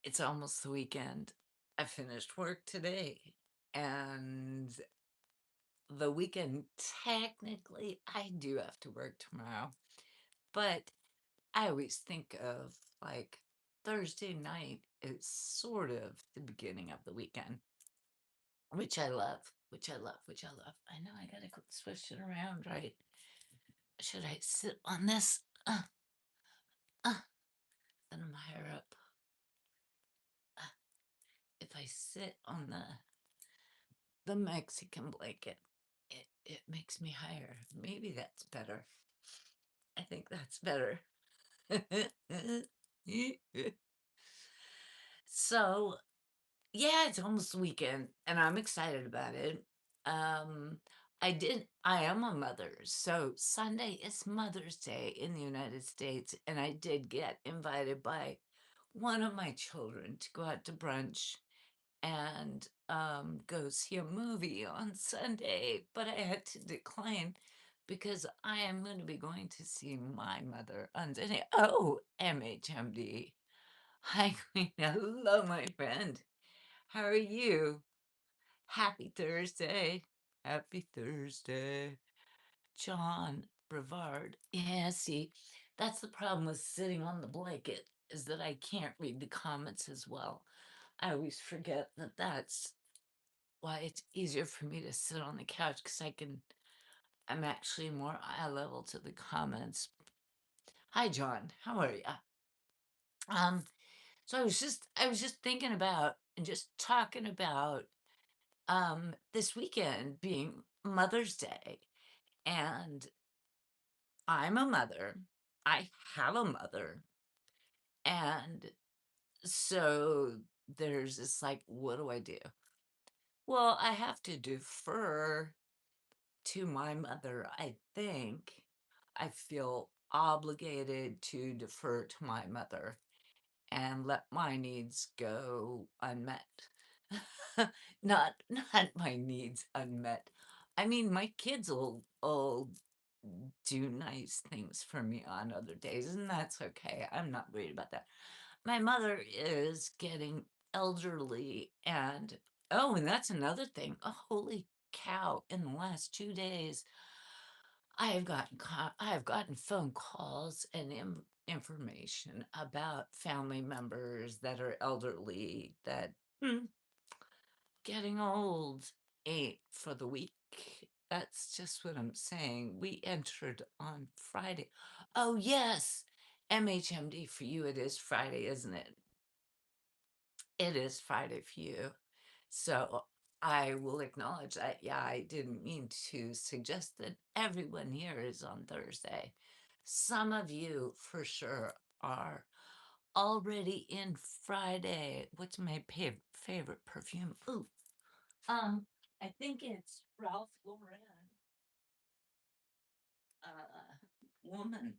It's almost the weekend. I finished work today, and the weekend, technically, I do have to work tomorrow, but I always think of like Thursday night is sort of the beginning of the weekend, which I love, which I love. I know I gotta switch it around, right? Should I sit on this? Uh, then I'm higher up. Uh, if I sit on the Mexican blanket, it makes me higher. Maybe that's better. I think that's better. So, yeah, it's almost the weekend, and I'm excited about it. Um, I am a mother, so Sunday is Mother's Day in the United States, and I did get invited by one of my children to go out to brunch and go see a movie on Sunday, but I had to decline because I am going to be going to see my mother on Sunday. Oh, MHMD. Hi, Queen. Hello, my friend. How are you? Happy Thursday. Happy Thursday. John Brevard. Yeah, see, that's the problem with sitting on the blanket, is that I can't read the comments as well. I always forget that that's why it's easier for me to sit on the couch because I'm actually more eye level to the comments. Hi, John. How are you? Um, so I was just thinking about and just talking about this weekend being Mother's Day, and I'm a mother. I have a mother, and so there's this like, what do I do? Well, I have to defer to my mother, I think. I feel obligated to defer to my mother and let my needs go unmet. Not my needs unmet. I mean, my kids will do nice things for me on other days, and that's okay. I'm not worried about that. My mother is getting elderly, and oh, and that's another thing. Oh, holy cow, in the last 2 days, I have gotten phone calls and information about family members that are elderly that hmm, getting old ain't for the weak. That's just what I'm saying. We entered on Friday. Oh, yes. MHMD for you, it is Friday, isn't it? It is Friday for you. So I will acknowledge that. Yeah, I didn't mean to suggest that everyone here is on Thursday. Some of you, for sure, are already in Friday. What's my favorite perfume? Ooh, I think it's Ralph Lauren. Woman.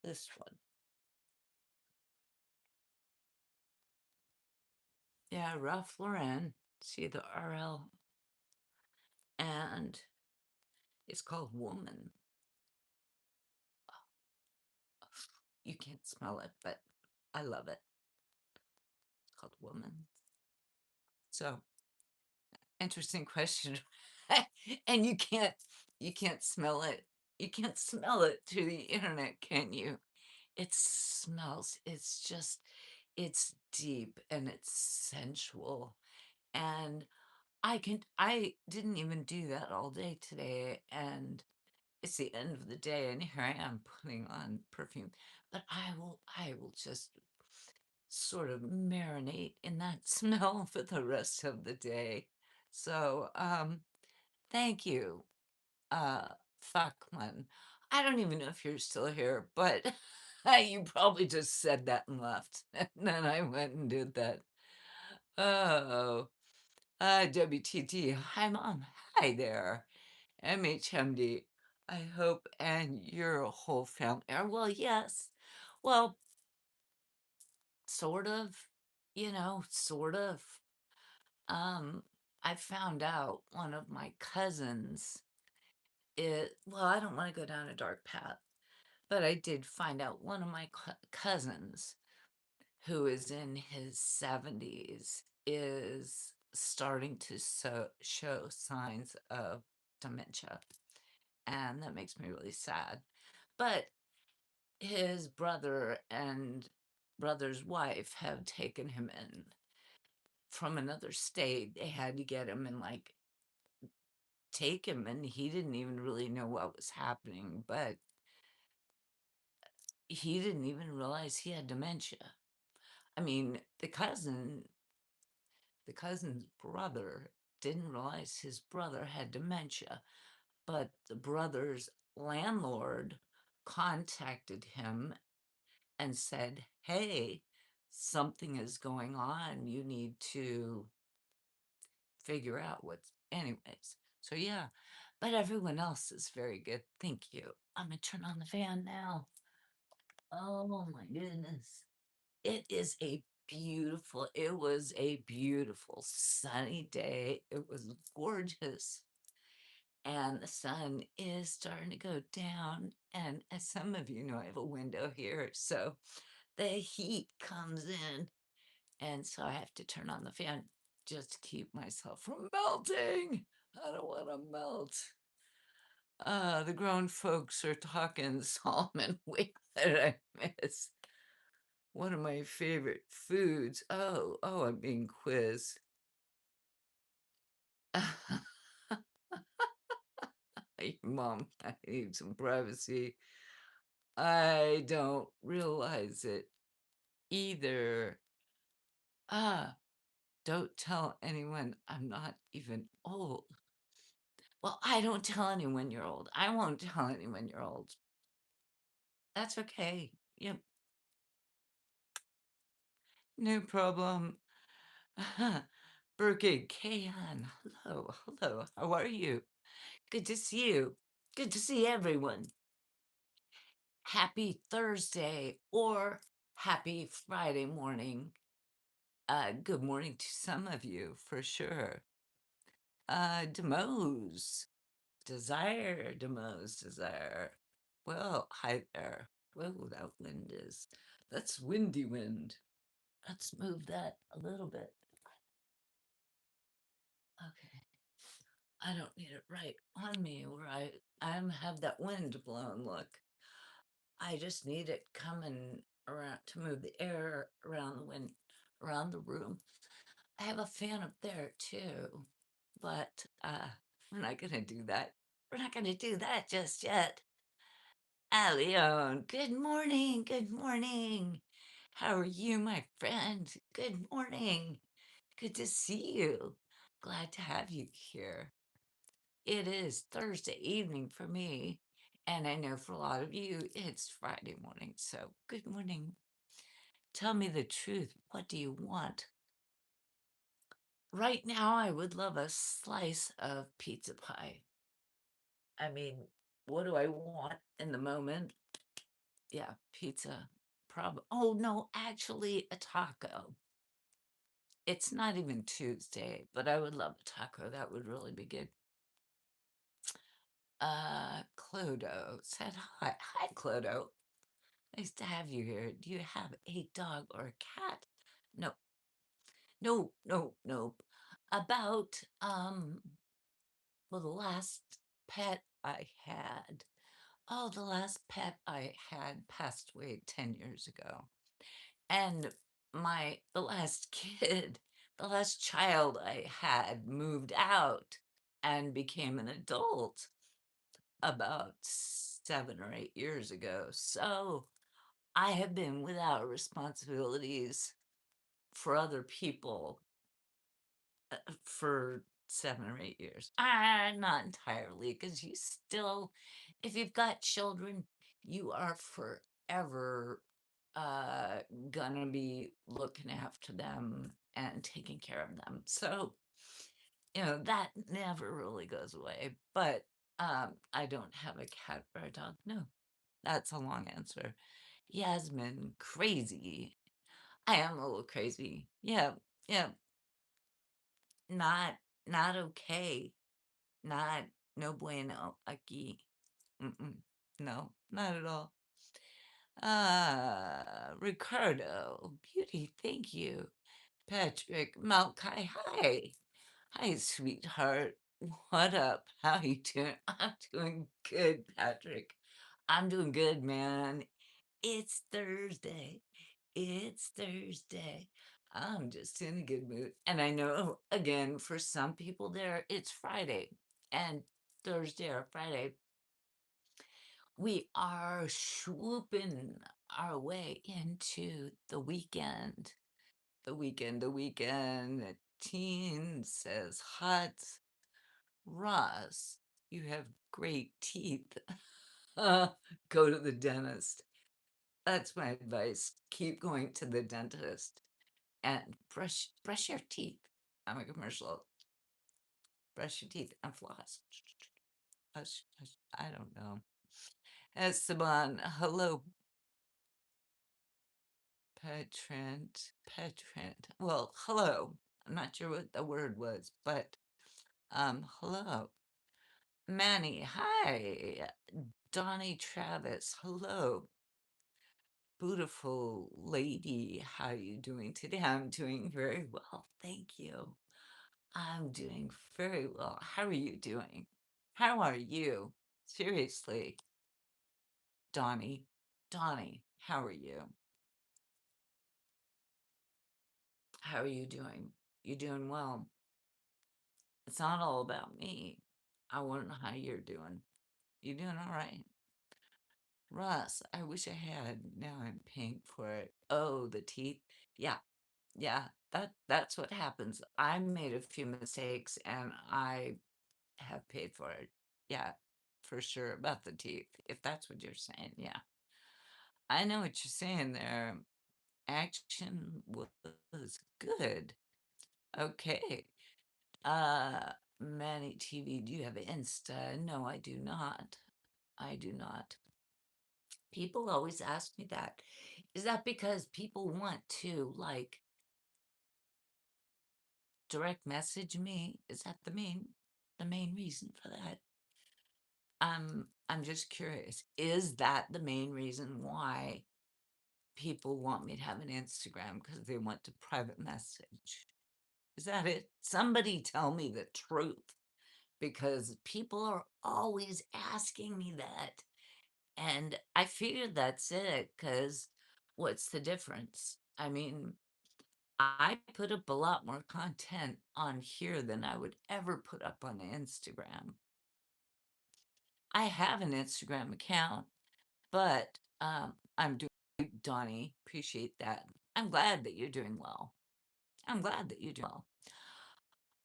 This one. Yeah, Ralph Lauren. See the RL, and it's called Woman. You can't smell it, but I love it. It's called Woman. So interesting question. And you can't smell it. You can't smell it through the internet, can you? It smells, it's deep and it's sensual. And I didn't even do that all day today. And it's the end of the day, and here I am putting on perfume. But I will just sort of marinate in that smell for the rest of the day. So, thank you, uh, Fuckman. I don't even know if you're still here, but you probably just said that and left. And then I went and did that. Oh, WTT. Hi, Mom. Hi there. MHMD. I hope and your whole family are well. Yes. Well, sort of, sort of. Um, I found out one of my cousins well, I don't want to go down a dark path, but I did find out one of my cousins who is in his 70s, is starting to show signs of dementia, and that makes me really sad. But his brother and brother's wife have taken him in from another state. They had to get him and, like, take him, and he didn't even really know what was happening, but he didn't even realize he had dementia. I mean, the cousin's brother didn't realize his brother had dementia, but the brother's landlord contacted him and said, "Hey, something is going on. You need to figure out what's," anyways. So yeah, but everyone else is very good. Thank you. I'm gonna turn on the fan now. Oh my goodness. It was a beautiful sunny day. It was gorgeous. And the sun is starting to go down. And as some of you know, I have a window here. So the heat comes in. And so I have to turn on the fan just to keep myself from melting. I don't want to melt. The grown folks are talking. Solomon, wait, what did I miss? One of my favorite foods. Oh, I'm being quizzed. Hey, Mom, I need some privacy. I don't realize it either. Ah, don't tell anyone I'm not even old. Well, I don't tell anyone you're old. I won't tell anyone you're old. That's okay. Yep, no problem. Birgit, Kayan, hello, hello. How are you? Good to see you. Good to see everyone. Happy Thursday or happy Friday morning. Good morning to some of you for sure. Demos, Desire. Well, hi there. Whoa, that wind is, that's windy wind. Let's move that a little bit. Okay. I don't need it right on me where I have that wind blowing, look. I just need it coming around to move the air around the wind, around the room. I have a fan up there too, but we're not gonna do that. We're not gonna do that just yet. Leon, good morning. Good morning. How are you, my friend? Good morning. Good to see you. Glad to have you here. It is Thursday evening for me, and I know for a lot of you it's Friday morning. So, good morning. Tell me the truth. What do you want? Right now, I would love a slice of pizza pie. I mean, what do I want in the moment? Yeah, pizza. Oh, no, actually, a taco. It's not even Tuesday, but I would love a taco. That would really be good. Clodo said hi. Hi, Clodo. Nice to have you here. Do you have a dog or a cat? No, no. About, well, the last pet I had, oh, the last pet I had passed away 10 years ago. And the last kid, the last child I had moved out and became an adult about 7 or 8 years ago. So I have been without responsibilities for other people for 7 or 8 years. Not entirely, because if you've got children, you are forever uh, gonna be looking after them and taking care of them. So, that never really goes away. But I don't have a cat or a dog. No, that's a long answer. Yasmin, crazy. I am a little crazy. Yeah, yeah. Not not okay. Not no bueno aquí. Mm-mm. No, not at all. Ricardo, beauty, thank you. Patrick, Malachi, hi. Hi, sweetheart. What up? How you doing? I'm doing good, Patrick. I'm doing good, man. It's Thursday. It's Thursday. I'm just in a good mood. And I know, again, for some people there, it's Friday. And Thursday or Friday, we are swooping our way into the weekend. The weekend. The teen says, hot. Ross, you have great teeth. Go to the dentist. That's my advice. Keep going to the dentist and brush your teeth. I'm a commercial. Brush your teeth and floss. I don't know. Esteban, hello, Petrant. Well, hello. I'm not sure what the word was, but hello. Manny, hi. Donnie Travis, hello. Beautiful lady, how are you doing today? I'm doing very well, thank you. I'm doing very well. How are you doing? How are you? Seriously, Donnie. Donnie, how are you? How are you doing? You doing well? It's not all about me. I want to know how you're doing. You doing all right? Russ, I wish I had. Now I'm paying for it. Oh, the teeth. Yeah, yeah. That's what happens. I made a few mistakes and I have paid for it. Yeah, for sure about the teeth. If that's what you're saying, yeah. I know what you're saying there. Action was good. Okay. Uh, Manny TV, do you have Insta? No, I do not. I do not. People always ask me that. Is that because people want to like direct message me? Is that the main reason for that? I'm just curious. Is that the main reason why people want me to have an Instagram because they want to private message? Is that it? Somebody tell me the truth because people are always asking me that. And I figured that's it because what's the difference? I mean, I put up a lot more content on here than I would ever put up on Instagram. I have an Instagram account, but I'm doing Donnie. Appreciate that. I'm glad that you're doing well. I'm glad that you're doing well.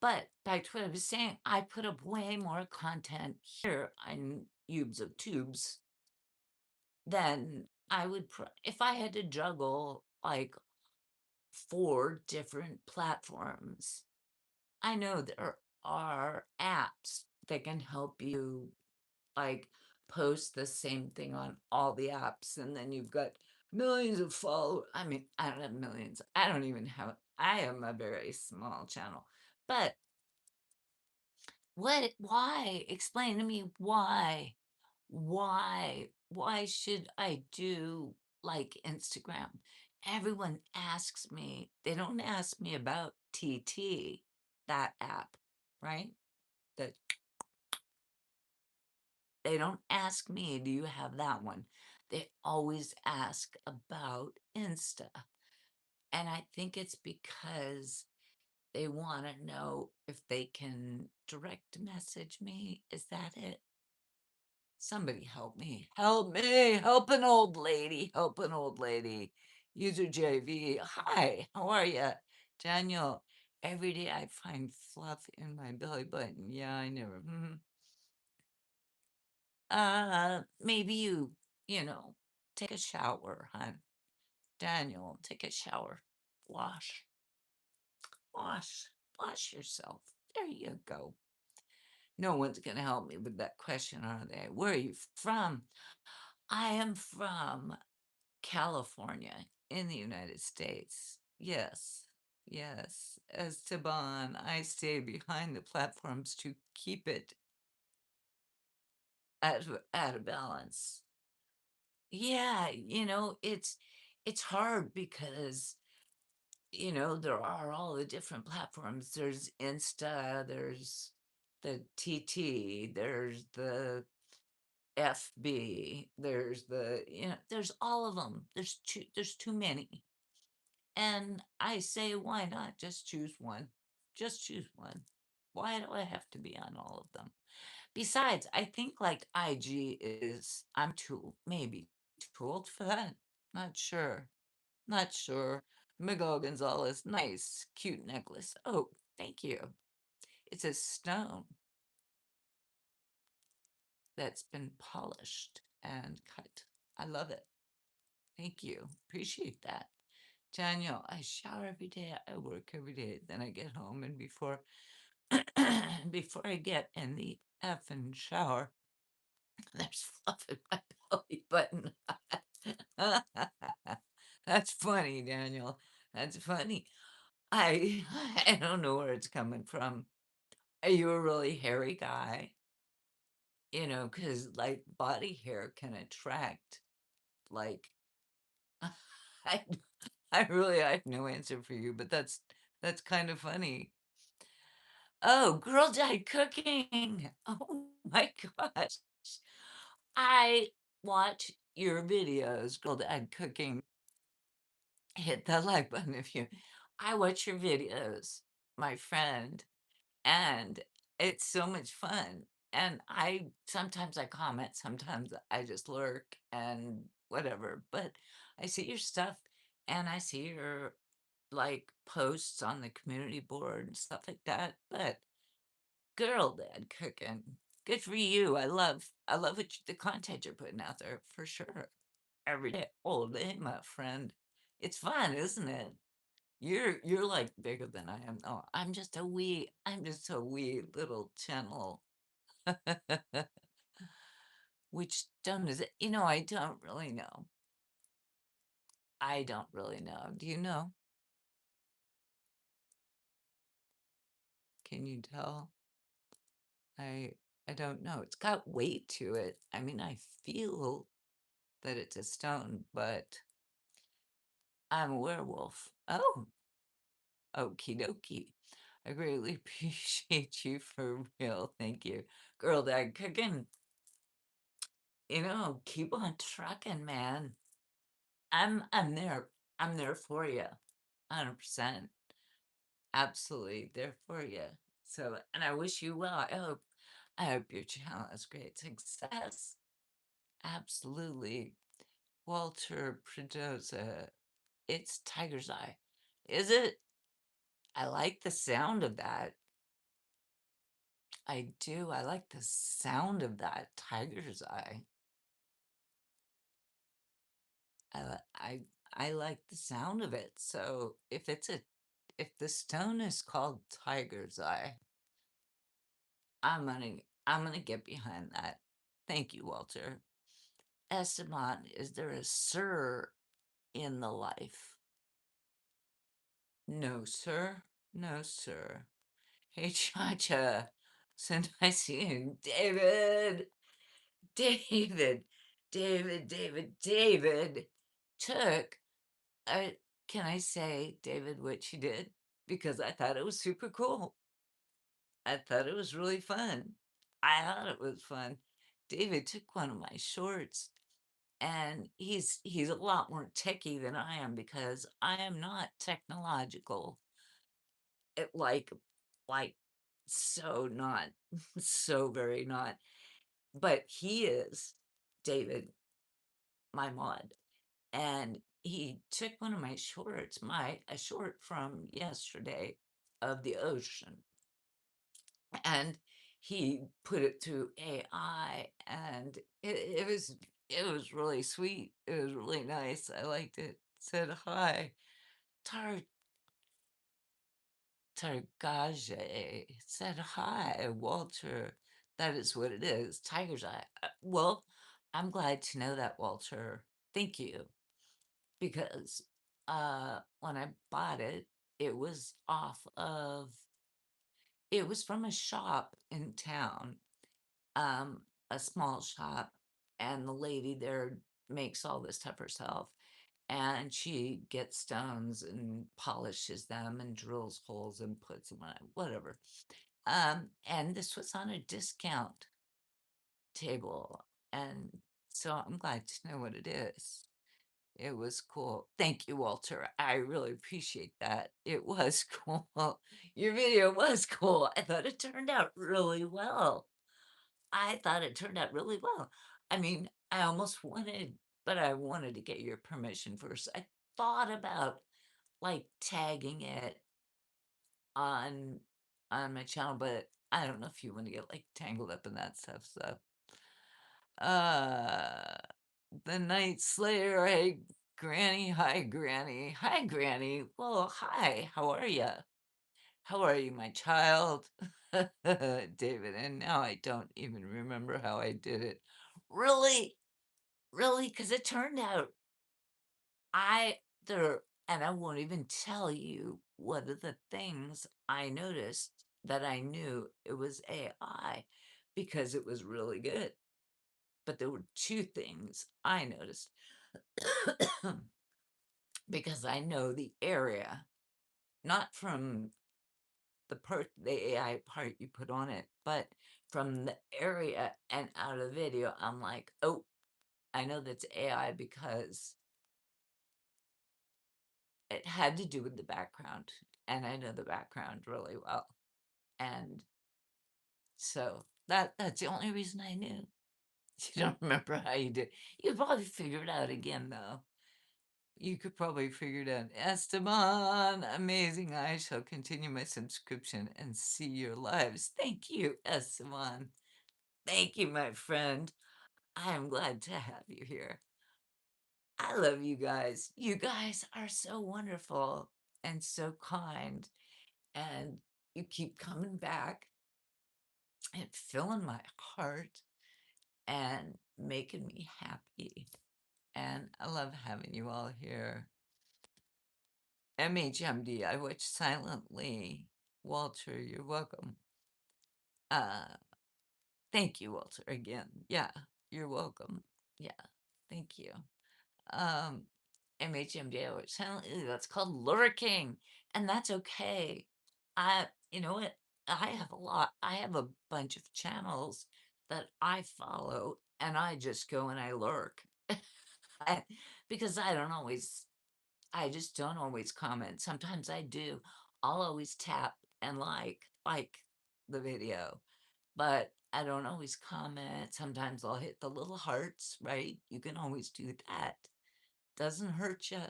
But back to what I was saying, I put up way more content here on Ubes of Tubes than I would if I had to juggle like 4 different platforms. I know there are apps that can help you like post the same thing on all the apps and then you've got millions of followers. I mean, I don't have millions. I don't even have I am a very small channel. But why? Explain to me why. Why should I do like Instagram? Everyone asks me. They don't ask me about TT, that app, right? That they don't ask me, do you have that one? They always ask about Insta. And I think it's because they want to know if they can direct message me. Is that it? Somebody help me. Help me. Help an old lady. Help an old lady. User JV. Hi, how are you? Daniel, every day I find fluff in my belly button. Yeah, I never. Maybe you take a shower, hon. Daniel, take a shower. Wash, wash, wash yourself. There you go. No one's going to help me with that question, are they? Where are you from? I am from California in the United States. Yes, yes. As Esteban, I stay behind the platforms to keep it at a balance. Yeah, it's hard because, there are all the different platforms. There's Insta, there's the TT, there's the FB, there's all of them. There's too many. And I say, why not just choose one? Just choose one. Why do I have to be on all of them? Besides, I think like IG is I'm too maybe too old for that. Not sure. Not sure. Miguel Gonzalez, nice, cute necklace. Oh, thank you. It's a stone that's been polished and cut. I love it. Thank you. Appreciate that. Daniel, I shower every day. I work every day. Then I get home, and before I get in the effing shower, there's fluff in my belly button. That's funny, Daniel. That's funny. I I don't know where it's coming from. Are you a really hairy guy? Because like body hair can attract like I I have no answer for you, but that's kind of funny. Oh, Girl Dad Cooking. Oh my gosh. I watch your videos, Girl Dad Cooking. Hit that like button if you I watch your videos, my friend, and it's so much fun. And I comment, sometimes I just lurk and whatever, but I see your stuff and I see your like posts on the community board and stuff like that. But girl, Dad Cooking, good for you. I love the content you're putting out there for sure. Every day, all day, my friend. It's fun, isn't it? You're like bigger than I am. Oh, I'm just a wee little channel. Which stone is it? I don't really know. I don't really know. Do you know? Can you tell? I I don't know. It's got weight to it. I mean, I feel that it's a stone, but I'm a werewolf. Oh, okie dokie. I greatly appreciate you for real. Thank you. Girl, that cooking, keep on trucking, man. I'm there. I'm there for you. 100%. Absolutely there for you. So, and I wish you well. I hope your channel has great success. Absolutely. Walter Predoza. It's Tiger's Eye. Is it? I like the sound of that. I do. I like the sound of that Tiger's Eye. I like the sound of it. So if the stone is called Tiger's Eye, I'm gonna get behind that. Thank you, Walter. Esteban, is there a sir in the life? No, sir. No, sir. Hey, Chacha. So nice seeing you. David, David took, uh, can I say, David, what you did? Because I thought it was super cool. I thought it was really fun. I thought it was fun. David took one of my shorts and he's a lot more techie than I am because I am not technological. It like so not so very not, but he is David, my mod, and he took one of my shorts, my a short from yesterday of the ocean, and he put it through AI, and it was really sweet. It was really nice. I liked it. Said hi, Tar Targage. Said hi, Walter. That is what it is. Tiger's eye. Well, I'm glad to know that, Walter. Thank you, because when I bought it, it was off of. It was from a shop in town, a small shop, and the lady there makes all this stuff herself, and she gets stones and polishes them and drills holes and puts them on it, whatever. And this was on a discount table, and so I'm glad to know what it is. It was cool. Thank you, Walter. I really appreciate that. It was cool. Your video was cool. I thought it turned out really well. I thought it turned out really well. I mean, I almost wanted, but I wanted to get your permission first. I thought about like tagging it on on my channel, but I don't know if you want to get like tangled up in that stuff. So, uh, the Night Slayer. Hey, Granny. Hi, Granny. Hi, Granny. Well, hi. How are you? How are you, my child? David. And now I don't even remember how I did it. Really? Really? Because it turned out I there and I won't even tell you one of the things I noticed that I knew it was AI because it was really good. But there were two things I noticed because I know the area, not from the AI part you put on it, but from the area and out of video, I'm like, oh, I know that's AI because it had to do with the background, and I know the background really well. And so that's the only reason I knew. You don't remember how you did. You could probably figure it out again though. You could probably figure it out. Esteban, amazing. I shall continue my subscription and see your lives. Thank you, Esteban. Thank you, my friend. I am glad to have you here. I love you guys. You guys are so wonderful and so kind, and you keep coming back and filling my heart and making me happy. And I love having you all here. MHMD, I watch silently. Walter, you're welcome. Uh, thank you, Walter, again. Yeah, you're welcome. Yeah, thank you. Um, MHMD, I watch silently. That's called lurking, and that's okay. You know what? I have a lot. I have a bunch of channels that I follow, and I just go and I lurk. I, because I just don't always comment. Sometimes I do. I'll always tap and like the video, but I don't always comment. Sometimes I'll hit the little hearts, right? You can always do that. Doesn't hurt you,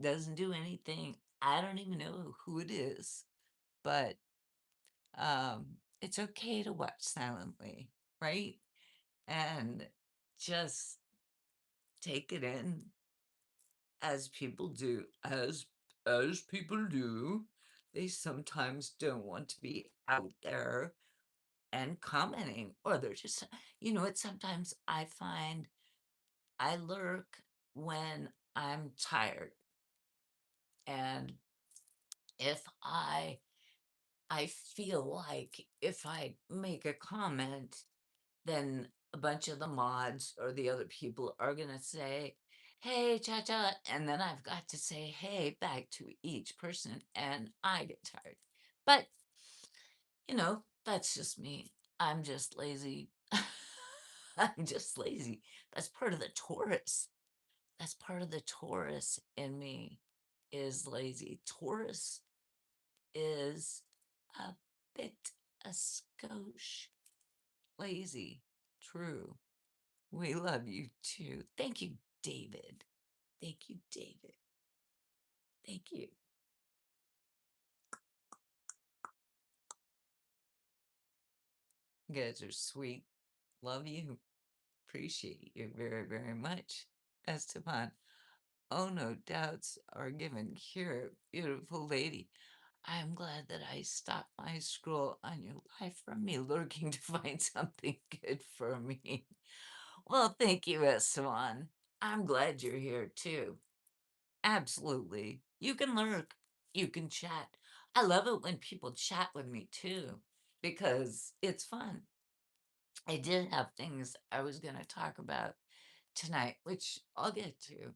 doesn't do anything. I don't even know who it is, but it's okay to watch silently, right? And just take it in as people do, as people do. They sometimes don't want to be out there and commenting, or they're just, what sometimes I find I lurk when I'm tired. And if I feel like if I make a comment, then a bunch of the mods or the other people are going to say, hey, cha cha. And then I've got to say, hey, back to each person. And I get tired. But, that's just me. I'm just lazy. I'm just lazy. That's part of the Taurus. That's part of the Taurus in me is lazy. Taurus is a bit a skosh lazy. True. We love you too. Thank you, David. Thank you, David. Thank you. You guys are sweet. Love you. Appreciate you very, very much. Esteban. Oh, no doubts are given here, beautiful lady. I am glad that I stopped my scroll on your life from me lurking to find something good for me. Well, thank you, Esteban. I'm glad you're here too. Absolutely. You can lurk, you can chat. I love it when people chat with me too, because it's fun. I did have things I was going to talk about tonight, which I'll get to.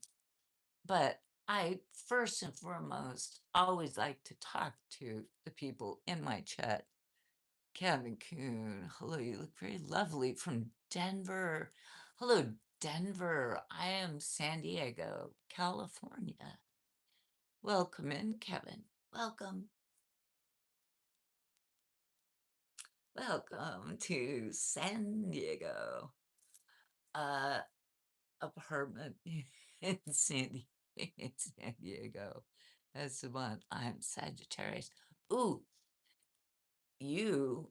But I first and foremost always like to talk to the people in my chat. Kevin Coon, hello, you look very lovely from Denver. Hello, Denver. I am San Diego, California. Welcome in, Kevin. Welcome. Welcome to San Diego. Uh, apartment in San Diego. That's the one. I'm Sagittarius. Ooh, you.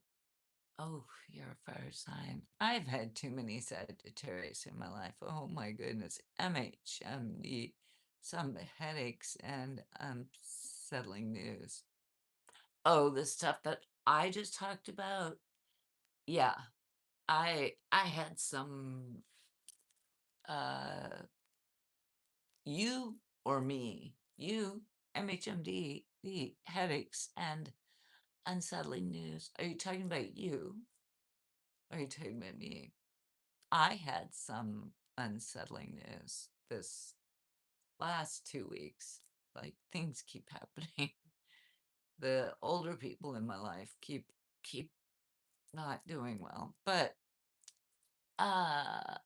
Oh, you're a fire sign. I've had too many Sagittarius in my life. Oh my goodness. MHMD, some headaches and unsettling news. Oh, the stuff that I just talked about. Yeah, I had some you or me, you, MHMD, the headaches and unsettling news. Are you talking about you? Are you talking about me? I had some unsettling news this last 2 weeks. Like things keep happening. The older people in my life keep not doing well. But uh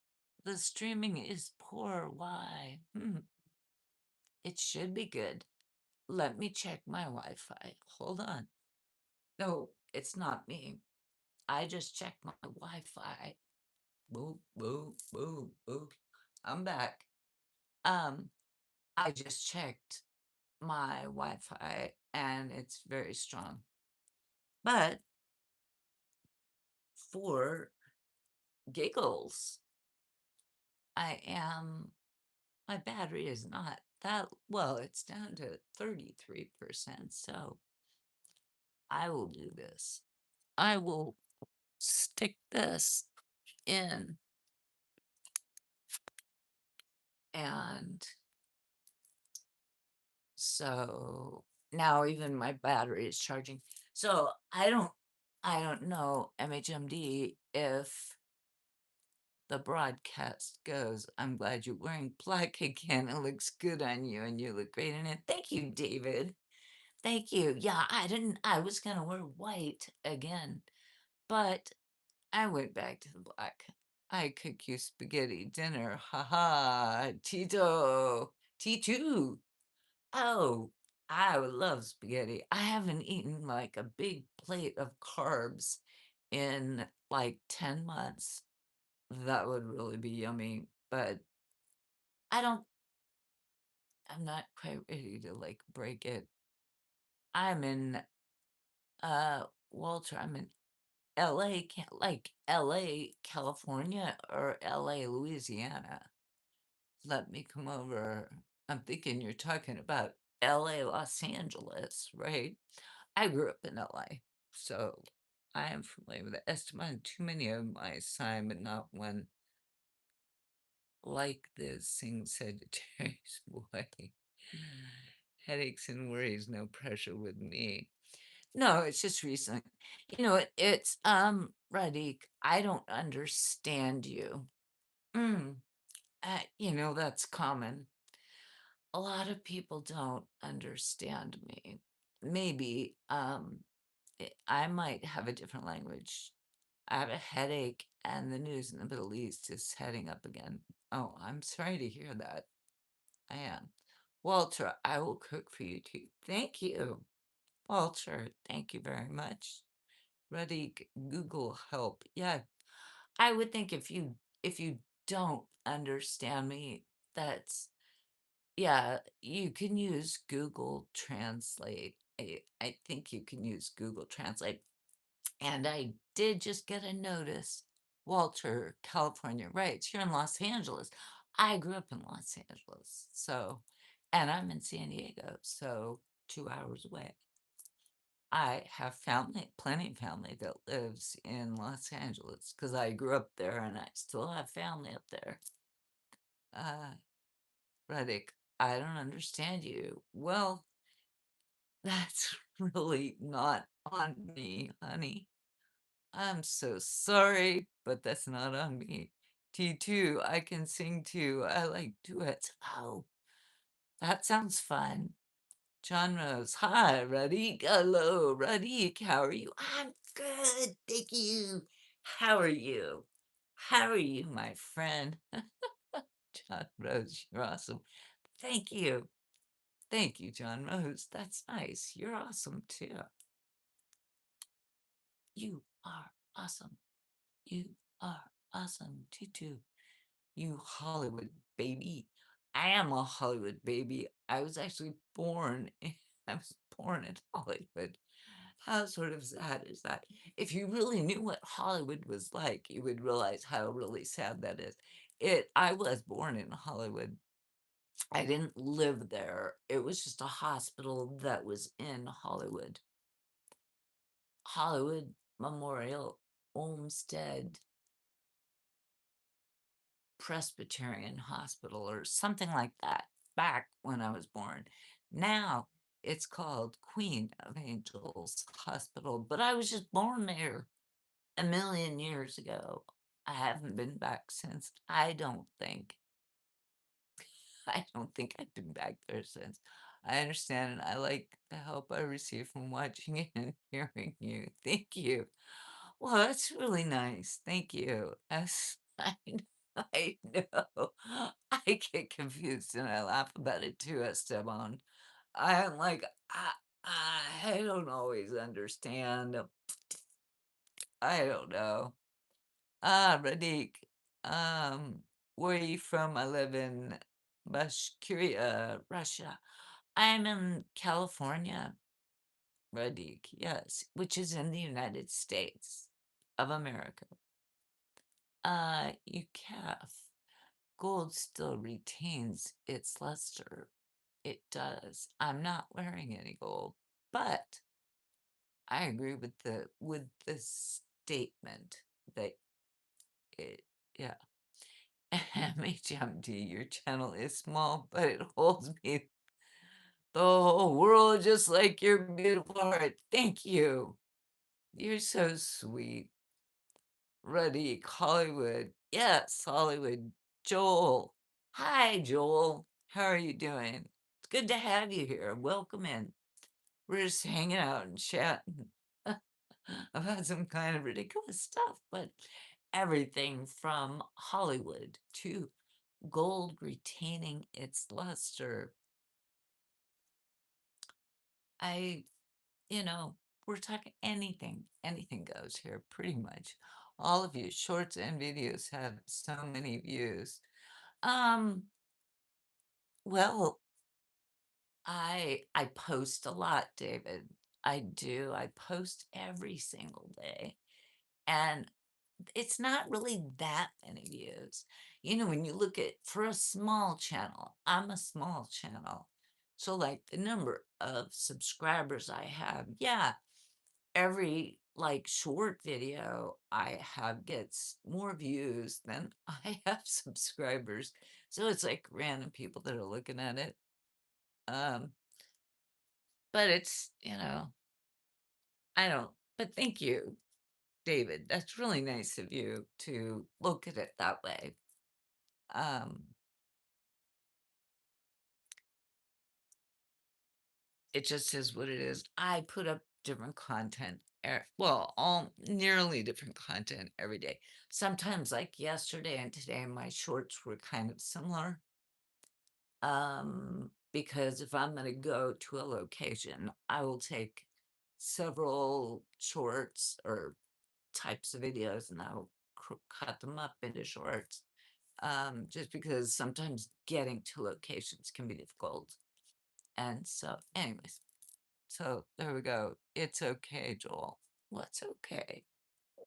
the streaming is poor. Why? It should be good. Let me check my Wi-Fi. Hold on. No, it's not me. I just checked my Wi-Fi. Boo, boo, boo, boo. I'm back. Um, I just checked my Wi-Fi and it's very strong. But for giggles, my battery is not that well, it's down to 33%. So I will do this. I will stick this in and so now even my battery is charging. So I don't know MHMD if the broadcast goes. I'm glad you're wearing black again. It looks good on you and you look great in it. Thank you, David. Thank you. Yeah, I was gonna wear white again, but I went back to the black. I cook you spaghetti dinner. Ha ha. Tito. T2. Oh, I would love spaghetti. I haven't eaten like a big plate of carbs in like 10 months. That would really be yummy, but I don't, I'm not quite ready to like break it. I'm in, Walter, I'm in LA, like LA, California or LA, Louisiana. Let me come over. I'm thinking you're talking about LA, Los Angeles, right? I grew up in LA, so I am familiar with it. Esteban, too many of my assignment, not one like this, sing Sagittarius boy. Headaches and worries, no pressure with me. No, it's just recent. It's Radik, I don't understand you. Mm, that's common. A lot of people don't understand me. Maybe I might have a different language. I have a headache, and the news in the Middle East is heading up again. Oh, I'm sorry to hear that. I am. Walter, I will cook for you too. Thank you. Walter, thank you very much. Ready, Google help. Yeah, I would think if you don't understand me, that's yeah, you can use Google Translate. I think you can use Google Translate. And I did just get a notice. Walter, California, right? You're in Los Angeles. I grew up in Los Angeles. And I'm in San Diego, so 2 hours away. I have family, plenty of family that lives in Los Angeles because I grew up there and I still have family up there. Uh, Reddick, I don't understand you. Well, that's really not on me, honey. I'm so sorry, but that's not on me. T2, I can sing too. I like duets. Oh, that sounds fun. John Rose, hi, Radique. Hello, Radique. How are you? I'm good, thank you. How are you? How are you, my friend? John Rose, you're awesome. Thank you. Thank you, John Rose. That's nice. You're awesome too. You are awesome. You are awesome too. You Hollywood baby. I am a Hollywood baby. I was actually born I was born in Hollywood. How sort of sad is that? If you really knew what Hollywood was like, you would realize how really sad that is. I was born in Hollywood. I didn't live there. It was just a hospital that was in Hollywood. Hollywood Memorial Olmsted Presbyterian Hospital or something like that back when I was born. Now it's called Queen of Angels Hospital, but I was just born there a million years ago. I haven't been back since. I don't think. I don't think I've been back there since. I understand and I like the help I receive from watching and hearing you. Thank you. Well, that's really nice. Thank you. As I know. I get confused and I laugh about it too, Esteban. I'm like, I don't always understand. I don't know. Radik, um, where are you from? I live in Bashkiria, Russia. I'm in California, Radik, yes, which is in the United States of America. You calf. Gold still retains its luster. It does. I'm not wearing any gold, but I agree with the statement that it yeah. MHMD, your channel is small, but it holds me the whole world just like your beautiful heart. Thank you. You're so sweet. Ruddy, Hollywood. Yes, Hollywood. Joel. Hi, Joel. How are you doing? It's good to have you here. Welcome in. We're just hanging out and chatting about some kind of ridiculous stuff, but everything from Hollywood to gold retaining its luster. I, you know, we're talking anything goes here, pretty much. All of you shorts and videos have so many views. Um, well, I post a lot, David. I do. I post every single day. And it's not really that many views. You know, when you look at for a small channel, I'm a small channel. So like the number of subscribers I have, yeah, every like short video I have gets more views than I have subscribers. So it's like random people that are looking at it. Um, but it's, I don't, but thank you, David. That's really nice of you to look at it that way. Um, it just is what it is. I put up different content, well, all nearly different content every day. Sometimes, like yesterday and today, my shorts were kind of similar. Because if I'm going to go to a location, I will take several shorts or types of videos and I'll cut them up into shorts. Just because sometimes getting to locations can be difficult. And so, anyways, so there we go. It's okay, Joel. What's okay?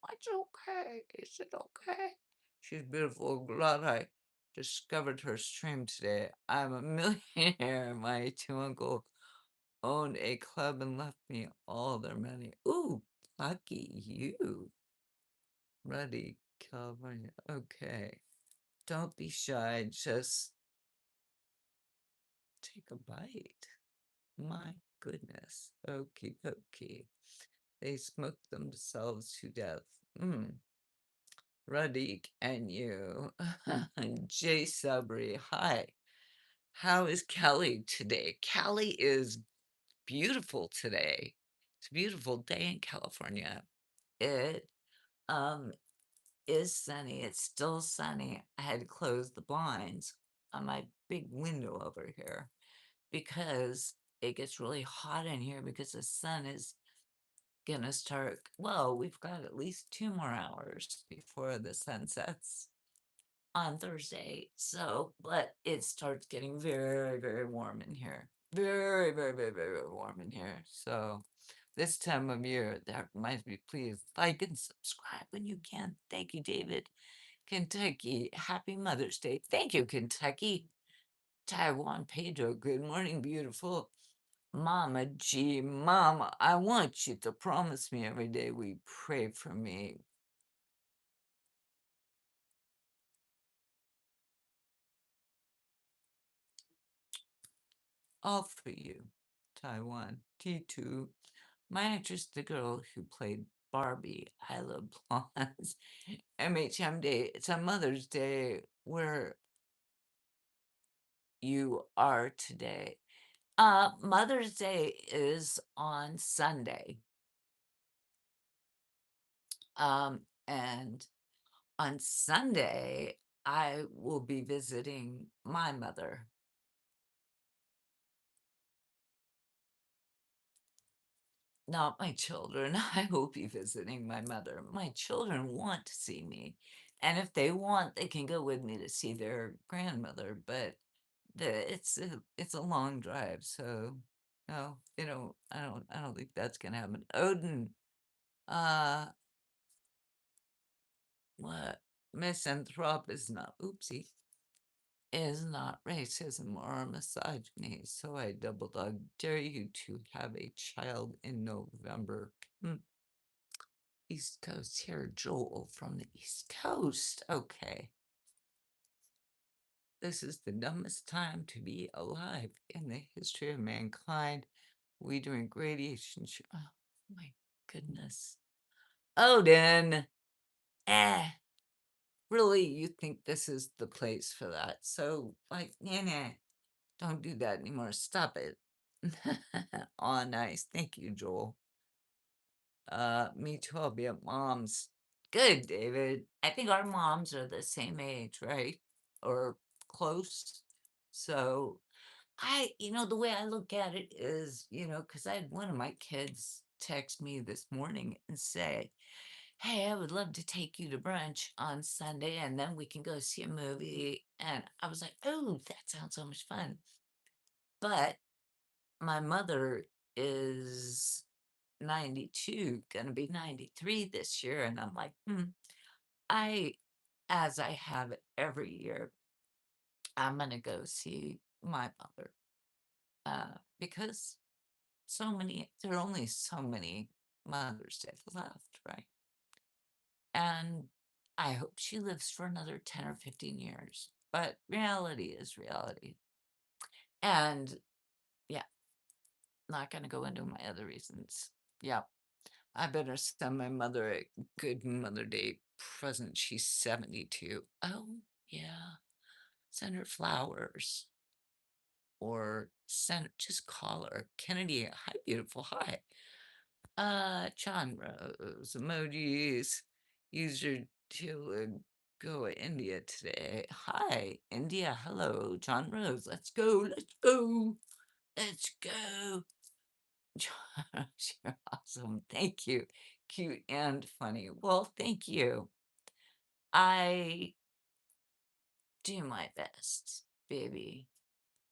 What's okay? Is it okay? She's beautiful. Glad I discovered her stream today. I'm a millionaire. My two uncle owned a club and left me all their money. Ooh, lucky you. Ready, California. Okay. Don't be shy. Just take a bite. My goodness. Okie dokie. They smoked themselves to death. Radik and you. Jay Sabri, hi. How is Kelly today? Kelly is beautiful today. It's a beautiful day in California. It um is sunny. It's still sunny. I had to close the blinds on my big window over here because it gets really hot in here because the sun is gonna start. Well, we've got at least 2 more hours before the sun sets on Thursday. So, but it starts getting very, very warm in here. Very, very, very, very, very warm in here. So, this time of year, that reminds me, please like and subscribe when you can. Thank you, David. Kentucky, happy Mother's Day. Thank you, Kentucky. Taiwan, Pedro, good morning, beautiful. Mama G, Mama, I want you to promise me every day we pray for me. All for you. Taiwan, T2. My actress, the girl who played Barbie, I love blondes. MHM Day, it's a Mother's Day where you are today. Mother's Day is on Sunday. And on Sunday, I will be visiting my mother. Not my children. I will be visiting my mother. My children want to see me. And if they want, they can go with me to see their grandmother, but it's a long drive, so no, I don't think that's gonna happen. Odin, uh what misanthrope is not oopsie is not racism or misogyny, so I double dog dare you to have a child in November. East Coast here, Joel from the East Coast. Okay. This is the dumbest time to be alive in the history of mankind. We doing radiation. Oh my goodness. Odin. Eh. Really, you think this is the place for that? So, like, nah, don't do that anymore. Stop it. Aw, nice. Thank you, Joel. Me too. I'll be at mom's. Good, David. I think our moms are the same age, right? Or close. So the way I look at it is, because I had one of my kids text me this morning and say, hey, I would love to take you to brunch on Sunday and then we can go see a movie. And I was like, oh, that sounds so much fun. But my mother is 92, gonna be 93 this year. And I'm like, I, as I have every year, I'm gonna go see my mother. Because there are only so many Mother's Days left, right? And I hope she lives for another 10 or 15 years. But reality is reality. And yeah, not gonna go into my other reasons. Yeah. I better send my mother a good Mother Day present. She's 72. Oh, yeah. Send her flowers. Or just call her. Kennedy, hi, beautiful. Hi. John Rose, emojis. User to go to India today. Hi, India. Hello, John Rose. Let's go. Let's go. Let's go. Josh, you're awesome. Thank you. Cute and funny. Well, thank you. I do my best, baby.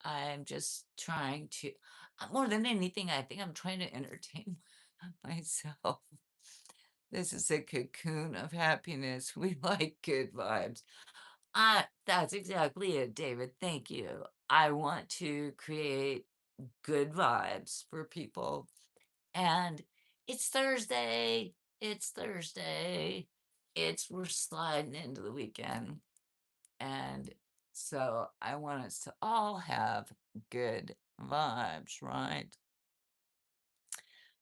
I'm just trying to, more than anything, I think I'm trying to entertain myself. This is a cocoon of happiness. We like good vibes. That's exactly it, David. Thank you. I want to create good vibes for people. And it's Thursday. It's Thursday. We're sliding into the weekend. And so I want us to all have good vibes, right?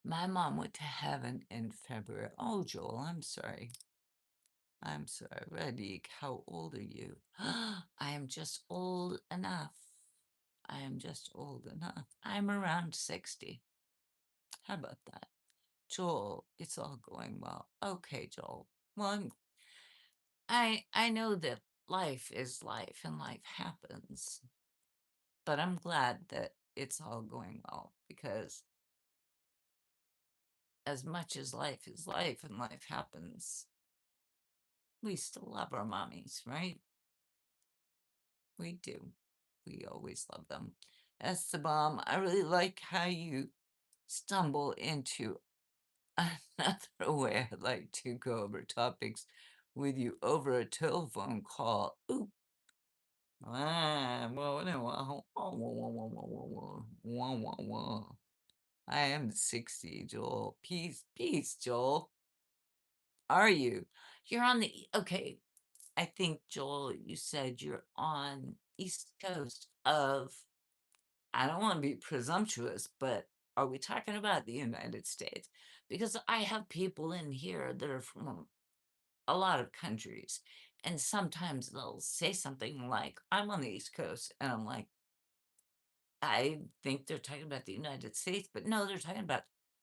My mom went to heaven in February. Oh, Joel, I'm sorry. I'm sorry, Radik, how old are you? I am just old enough. I am just old enough. I'm around 60. How about that? Joel, it's all going well. Okay, Joel. Well, I know that life is life and life happens, but I'm glad that it's all going well because as much as life is life and life happens, we still love our mommies, right? We do. We always love them. Esteban, I really like how you stumble into another way I'd like to go over topics with you over a telephone call. Ooh. I am 60, Joel. Peace, peace, Joel. Are you? You're on the okay. I think Joel, you said you're on East Coast of I don't want to be presumptuous, but are we talking about the United States? Because I have people in here that are from a lot of countries, and sometimes they'll say something like, I'm on the East Coast, and I'm like, I think they're talking about the United States, but no, they're talking about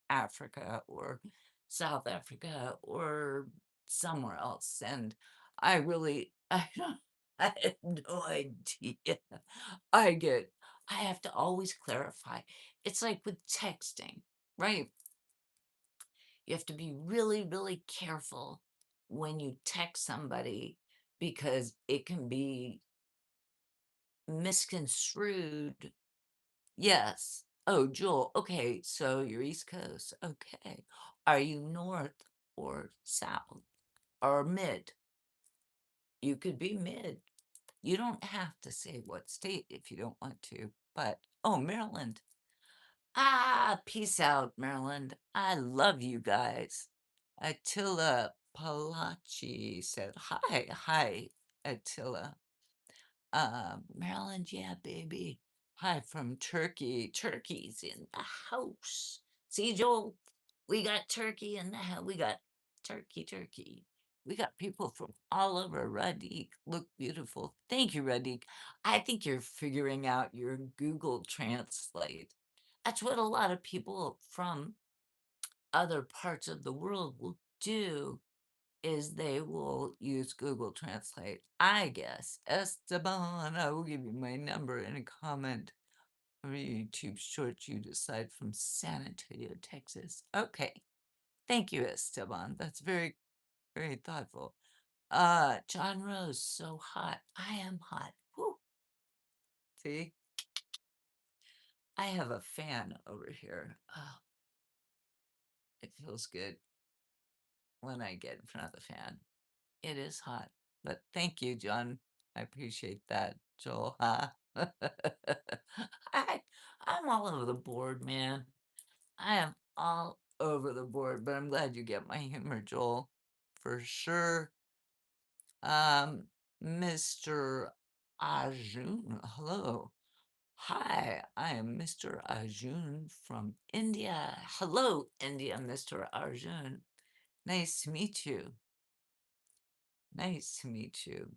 Africa or South Africa or somewhere else. And I really, I don't, I had no idea. I get, I have to always clarify. It's like with texting, right? You have to be really, really careful when you text somebody because it can be misconstrued. Yes. Oh, Joel. Okay, so you're East Coast. Okay. Are you north or south or mid? You could be mid. You don't have to say what state if you don't want to. But oh, Maryland. Ah, peace out, Maryland. I love you guys. Attila Palachi said, hi, hi, Attila. Maryland, yeah, baby. Hi from Turkey. Turkey's in the house. See, Joel, we got turkey in the house. We got turkey, turkey. We got people from all over. Radik, look beautiful. Thank you, Radik. I think you're figuring out your Google Translate. That's what a lot of people from other parts of the world will do is they will use Google Translate. I guess. Esteban, I will give you my number in a comment for YouTube short you decide from San Antonio, Texas. Okay. Thank you, Esteban. That's very, very thoughtful. John Rose, so hot. I am hot. Woo. See? I have a fan over here. Oh, it feels good when I get in front of the fan. It is hot. But thank you, John. I appreciate that, Joel. Huh? I, I'm all over the board, man. I am all over the board, but I'm glad you get my humor, Joel. For sure. Um, Mr. Arjun, hello. Hi, I am Mr. Arjun from India. Hello, India, Mr. Arjun. Nice to meet you. Nice to meet you.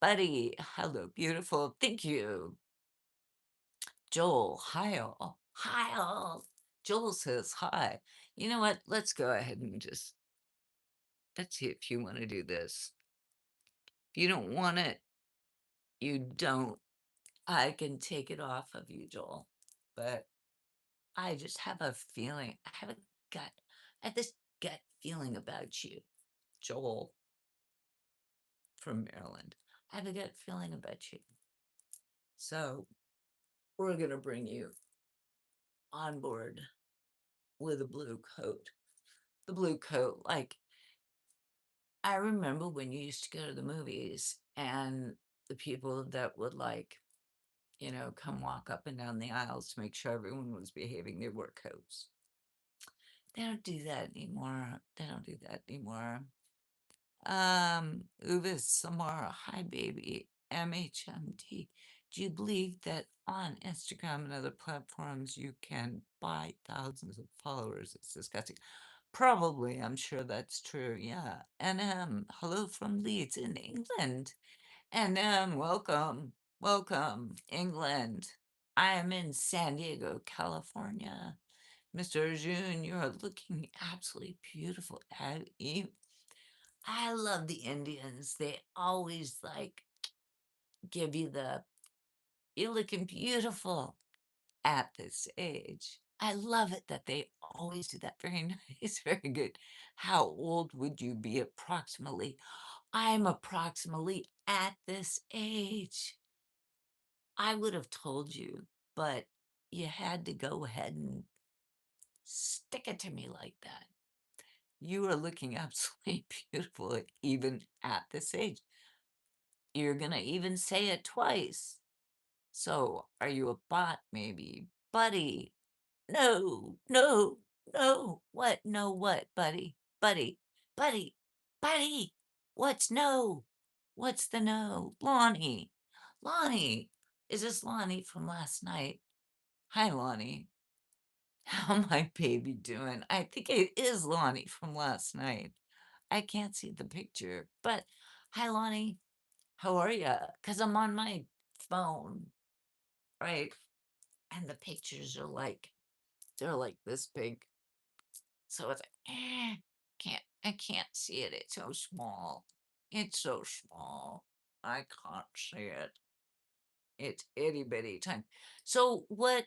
Buddy, hello, beautiful. Thank you. Joel, hi all. Hi all. Joel says hi. You know what? Let's go ahead and just, let's see if you want to do this. If you don't want it, you don't. I can take it off of you, Joel. But I just have a feeling, I have a gut, I have this gut feeling about you, Joel from Maryland. I have a gut feeling about you. So we're going to bring you on board with a blue coat. The blue coat, like, I remember when you used to go to the movies and the people that would, like, come walk up and down the aisles to make sure everyone was behaving, they wore coats. They don't do that anymore. They don't do that anymore. Uvis Samara, hi baby, MHMD. Do you believe that on Instagram and other platforms you can buy thousands of followers? It's disgusting. Probably, I'm sure that's true, yeah. And, hello from Leeds in England. And, welcome, welcome, England. I am in San Diego, California. Mr. Arjun, you are looking absolutely beautiful. I love the Indians. They always, like, give you the, "You're looking beautiful at this age." I love it that they always do that. Very nice, very good. How old would you be approximately? I'm approximately at this age. I would have told you, but you had to go ahead and stick it to me like that. You are looking absolutely beautiful even at this age. You're gonna even say it twice. So, are you a bot maybe? Buddy, no, no, no. What? No, what, buddy? Buddy, buddy, buddy. What's no? What's the no? Lonnie. Lonnie. Is this Lonnie from last night? Hi, Lonnie. How my baby doing? I think it is Lonnie from last night. I can't see the picture, but hi, Lonnie. How are you? Because I'm on my phone, right? And the pictures are like, they're like this big. So it's like, I can't see it. It's so small. It's so small. I can't see it. It's itty bitty tiny. So what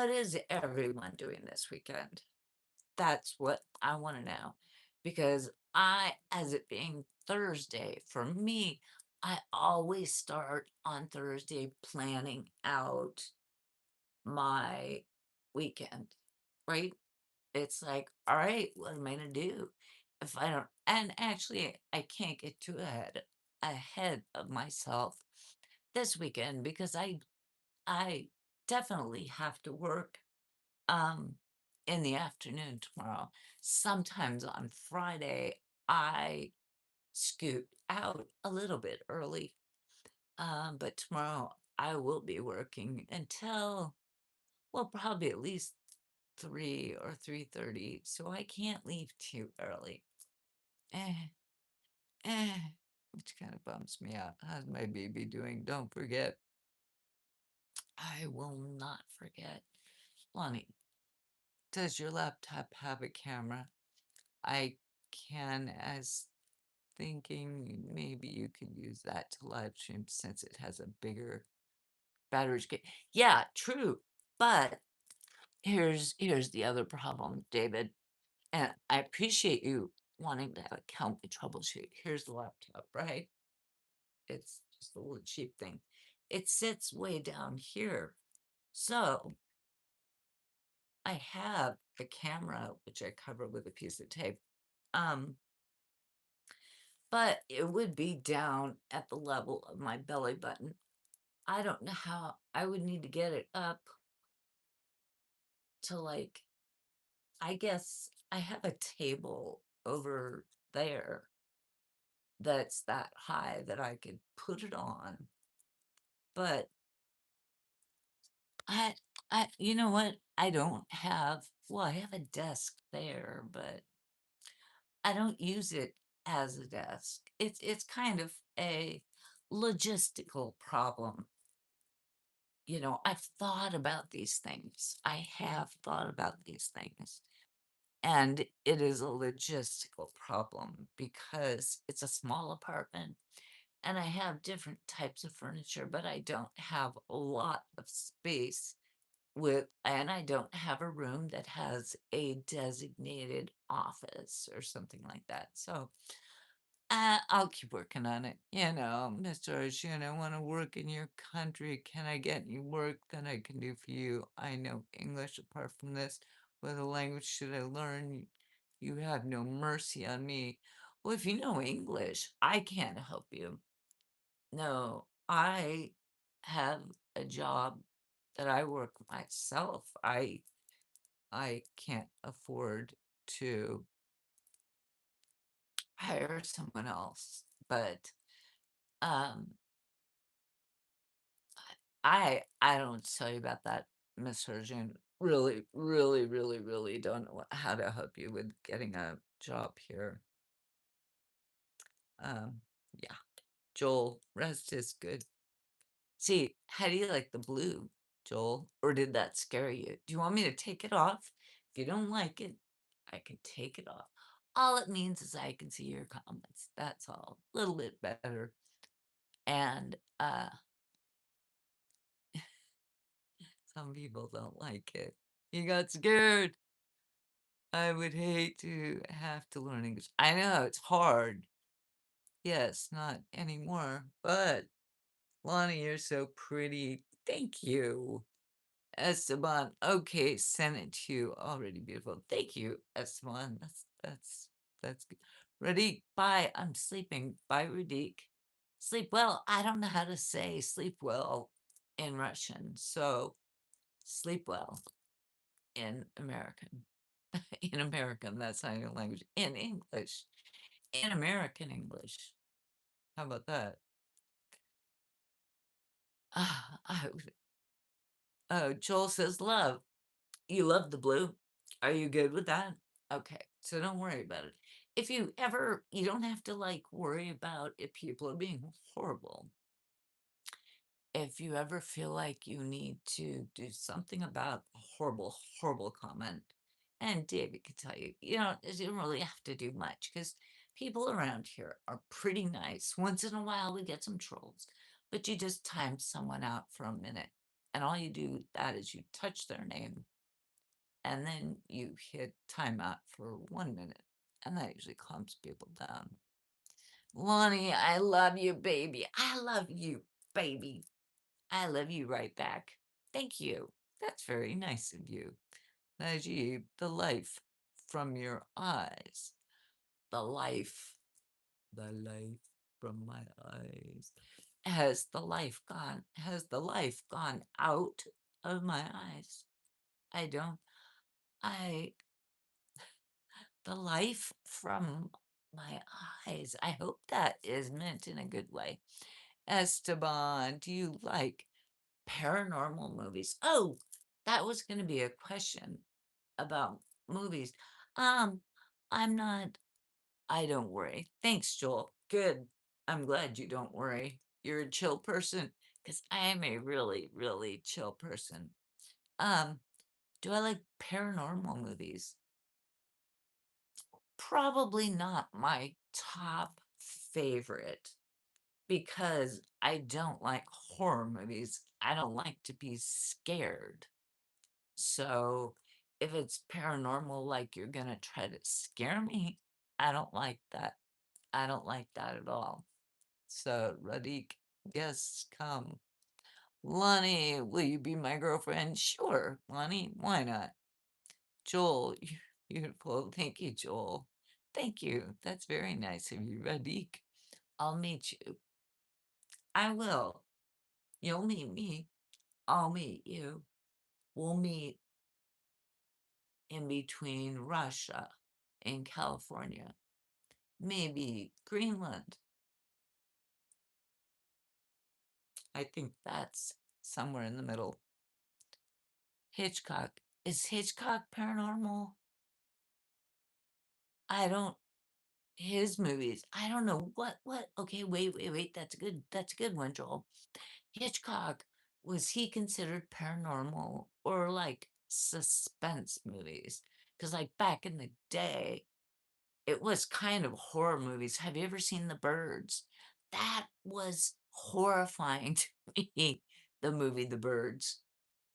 is everyone doing this weekend? That's what I want to know. Because as it being Thursday, for me, I always start on Thursday planning out my weekend, right? It's like, all right, what am I gonna do? If I don't, and actually, I can't get too ahead of myself this weekend because I definitely have to work um in the afternoon tomorrow. Sometimes on Friday, I scoot out a little bit early. But tomorrow I will be working until, well, probably at least 3 or 3:30, so I can't leave too early. Eh, eh, which kind of bums me out. How's my baby doing? Don't forget. I will not forget. Lonnie, does your laptop have a camera? I can, as thinking maybe you could use that to live stream since it has a bigger battery. Yeah, true. But here's the other problem, David. And I appreciate you wanting to help me troubleshoot. Here's the laptop, right? It's just a little cheap thing. It sits way down here. So I have the camera, which I cover with a piece of tape. Um, but it would be down at the level of my belly button. I don't know how I would need to get it up to, like, I guess I have a table over there that's that high that I could put it on. But I you know what? I don't have, well, I have a desk there, but I don't use it as a desk. It's kind of a logistical problem. I've thought about these things. I have thought about these things. And it is a logistical problem because it's a small apartment and I have different types of furniture, but I don't have a lot of space and I don't have a room that has a designated office or something like that. So I'll keep working on it. Mr. Ocean, I want to work in your country. Can I get any work that I can do for you? I know English apart from this. What other language should I learn? You have no mercy on me. Well, if you know English, I can't help you. No, I have a job that I work myself. I can't afford to hire someone else, but um I don't tell you about that. Miss Surgeon. Really, really, really, really don't know how to help you with getting a job here. Um, yeah. Joel, rest is good. See, how do you like the blue, Joel? Or did that scare you? Do you want me to take it off? If you don't like it, I can take it off. All it means is I can see your comments. That's all. A little bit better. And some people don't like it. You got scared. I would hate to have to learn English. I know it's hard. Yes, not anymore. But Lonnie, you're so pretty. Thank you. Esteban. Okay, send it to you. Already beautiful. Thank you, Esteban. That's good. Radik, bye. I'm sleeping. Bye, Radik. Sleep well. I don't know how to say sleep well in Russian. So sleep well in American. In American, that's not your language. In English. In American English. How about that? Ah, oh, Joel says love. You love the blue? Are you good with that? Okay, so don't worry about it. If you ever, you don't have to like worry about if people are being horrible. If you ever feel like you need to do something about a horrible, horrible comment, and David can tell you, you don't really have to do much because people around here are pretty nice. Once in a while, we get some trolls, but you just time someone out for a minute. And all you do with that is you touch their name and then you hit timeout for 1 minute, and that usually calms people down. Lonnie, I love you, baby. I love you, baby. I love you right back. Thank you. That's very nice of you. Najib, the life from your eyes. The life from my eyes. Has the life gone out of my eyes? I don't, I the life from my eyes. I hope that is meant in a good way. Esteban, do you like paranormal movies? Oh, that was going to be a question about movies. Um, I'm not, I don't worry. Thanks, Joel. Good. I'm glad you don't worry. You're a chill person because I am a really, really chill person. Um, do I like paranormal movies? Probably not my top favorite because I don't like horror movies. I don't like to be scared. So if it's paranormal, like you're gonna try to scare me, I don't like that. I don't like that at all. So Radik, yes, come. Lonnie, will you be my girlfriend? Sure, Lonnie, why not? Joel, you're beautiful. Thank you, Joel. Thank you. That's very nice of you, Radik. I'll meet you. I will. You'll meet me. I'll meet you. We'll meet in between Russia and California. Maybe Greenland. I think that's somewhere in the middle. Hitchcock. Is Hitchcock paranormal? I don't his movies. I don't know what okay, wait. That's a good one, Joel. Hitchcock, was he considered paranormal or like suspense movies? Because like back in the day, it was kind of horror movies. Have you ever seen The Birds? That was horrifying to me, the movie The Birds.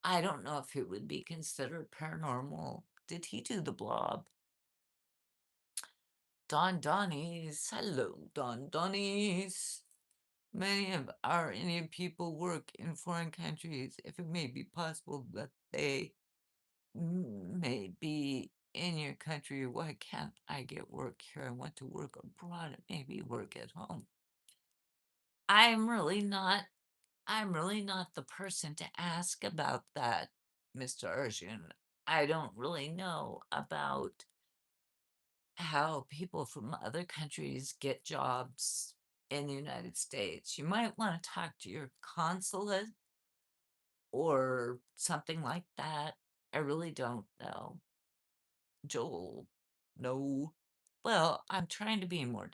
I don't know if it would be considered paranormal. Did he do The Blob? Don Donnies. Hello, Don Donnies. Many of our Indian people work in foreign countries. If it may be possible that they may be in your country, why can't I get work here? I want to work abroad and maybe work at home. I'm really not I'm really not the person to ask about that, Mr. Arjun. I don't really know about how people from other countries get jobs in the United States. You might want to talk to your consulate or something like that. I really don't know. Joel, no. Well, I'm trying to be more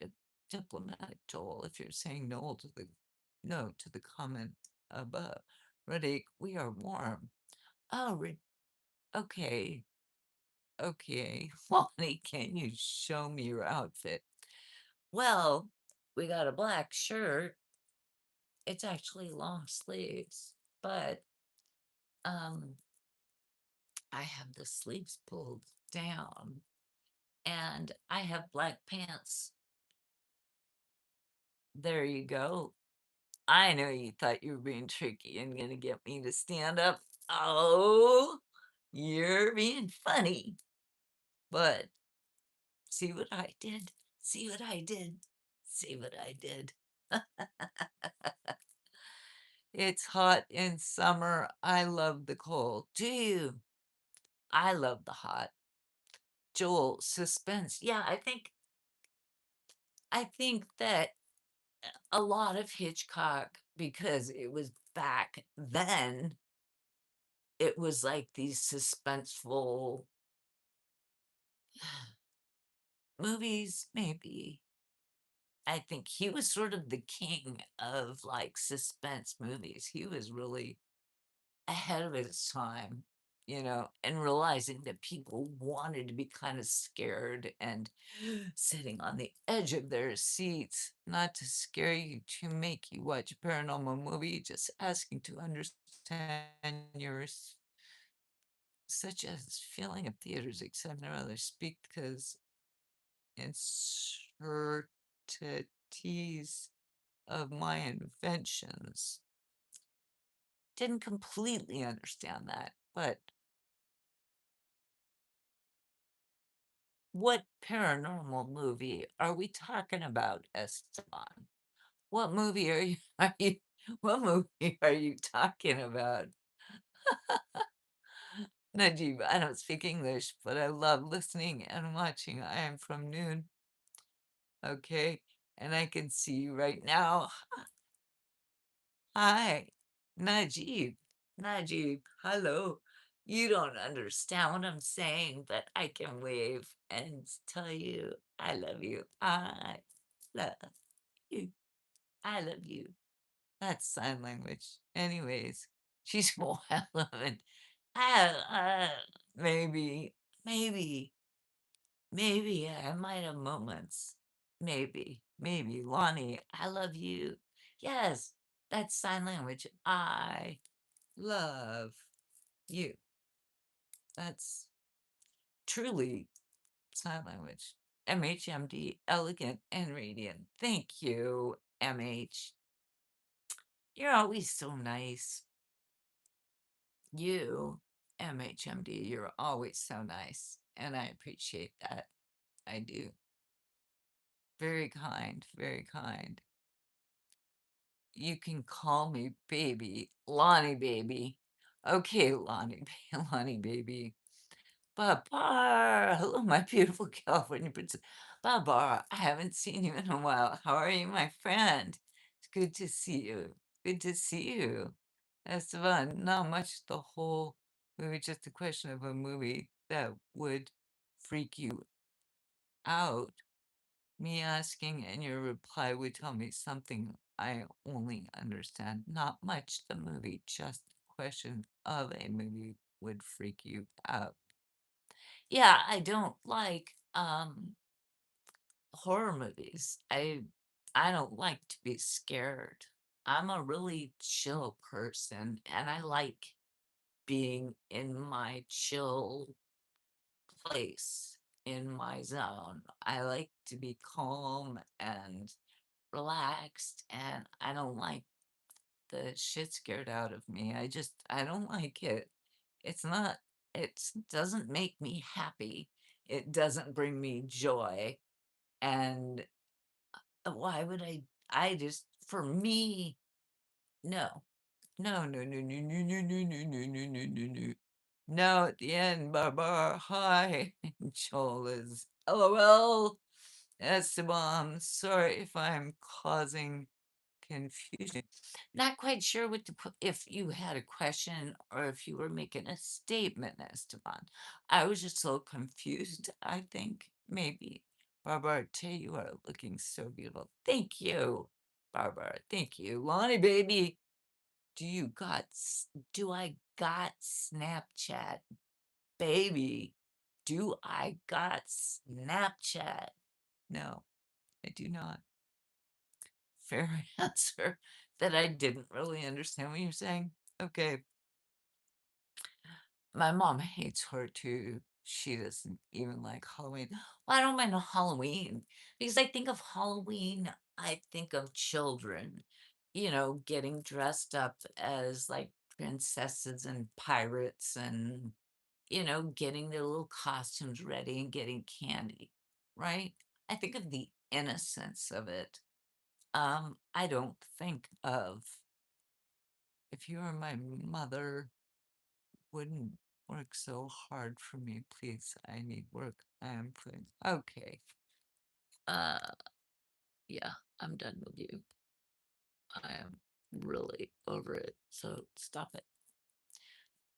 diplomatic, Joel, if you're saying no to the comment above. Ready, we are warm. Oh, okay, okay. Lonnie, can you show me your outfit? Well, we got a black shirt. It's actually long sleeves, but um I have the sleeves pulled down and I have black pants. There you go. I know you thought you were being tricky and gonna get me to stand up. Oh, you're being funny. But see what I did? See what I did? See what I did? It's hot in summer. I love the cold. Do you? I love the hot. Joel, suspense. Yeah, I think that a lot of Hitchcock, because it was back then, it was like these suspenseful movies, maybe. I think he was sort of the king of like suspense movies. He was really ahead of his time, and realizing that people wanted to be kind of scared and sitting on the edge of their seats, not to scare you, to make you watch a paranormal movie, just asking to understand your such as feeling of theaters, except I rather speak because uncertainties of my inventions. Didn't completely understand that, but what paranormal movie are we talking about, Esteban? What movie are you are you what movie are you talking about? Najib, I don't speak English, but I love listening and watching. I am from noon, okay? And I can see you right now. Hi, Najib. Najib, hello. You don't understand what I'm saying, but I can wave and tell you I love you. I love you. I love you. That's sign language. Anyways, she's wild and uh, maybe, maybe, maybe I might have moments. Maybe. Lonnie, I love you. Yes, that's sign language. I love you. That's truly sign language. MHMD, elegant and radiant. Thank you, MH. You're always so nice. You, MHMD, you're always so nice. And I appreciate that. I do. Very kind, very kind. You can call me baby, Lonnie baby. Okay, Lonnie, Lonnie baby. Babar, hello, my beautiful California princess. Babar, I haven't seen you in a while. How are you, my friend? It's good to see you. Good to see you. Esteban, not much the whole movie, just a question of a movie that would freak you out. Me asking and your reply would tell me something I only understand. Not much the movie, just a question of a movie would freak you out. Yeah, I don't like horror movies. I don't like to be scared. I'm a really chill person and I like being in my chill place, in my zone. I like to be calm and relaxed and I don't like the shit scared out of me. I don't like it. It's not it doesn't make me happy. It doesn't bring me joy. And why would I just for me, no. No, no, no, no, no, no, no, no, no, no, no, no, no. No, at the end, Barbara, hi. Joel is LOL. Esteban, sorry if I'm causing confusion. Not quite sure what to put if you had a question or if you were making a statement, Esteban. I was just so confused, I think, maybe. Barbara, tell you are looking so beautiful. Thank you, Barbara. Thank you. Lonnie, baby, do I got Snapchat? Baby, do I got Snapchat? No, I do not. Fair answer that I didn't really understand what you're saying. Okay. My mom hates her too. She doesn't even like Halloween. Well, I don't mind Halloween because I think of Halloween, I think of children, getting dressed up as like princesses and pirates and, getting their little costumes ready and getting candy, right? I think of the innocence of it. I don't think of if you were my mother, wouldn't work so hard for me, please. I need work. I am please. Okay. Uh yeah, I'm done with you. I am really over it. So stop it.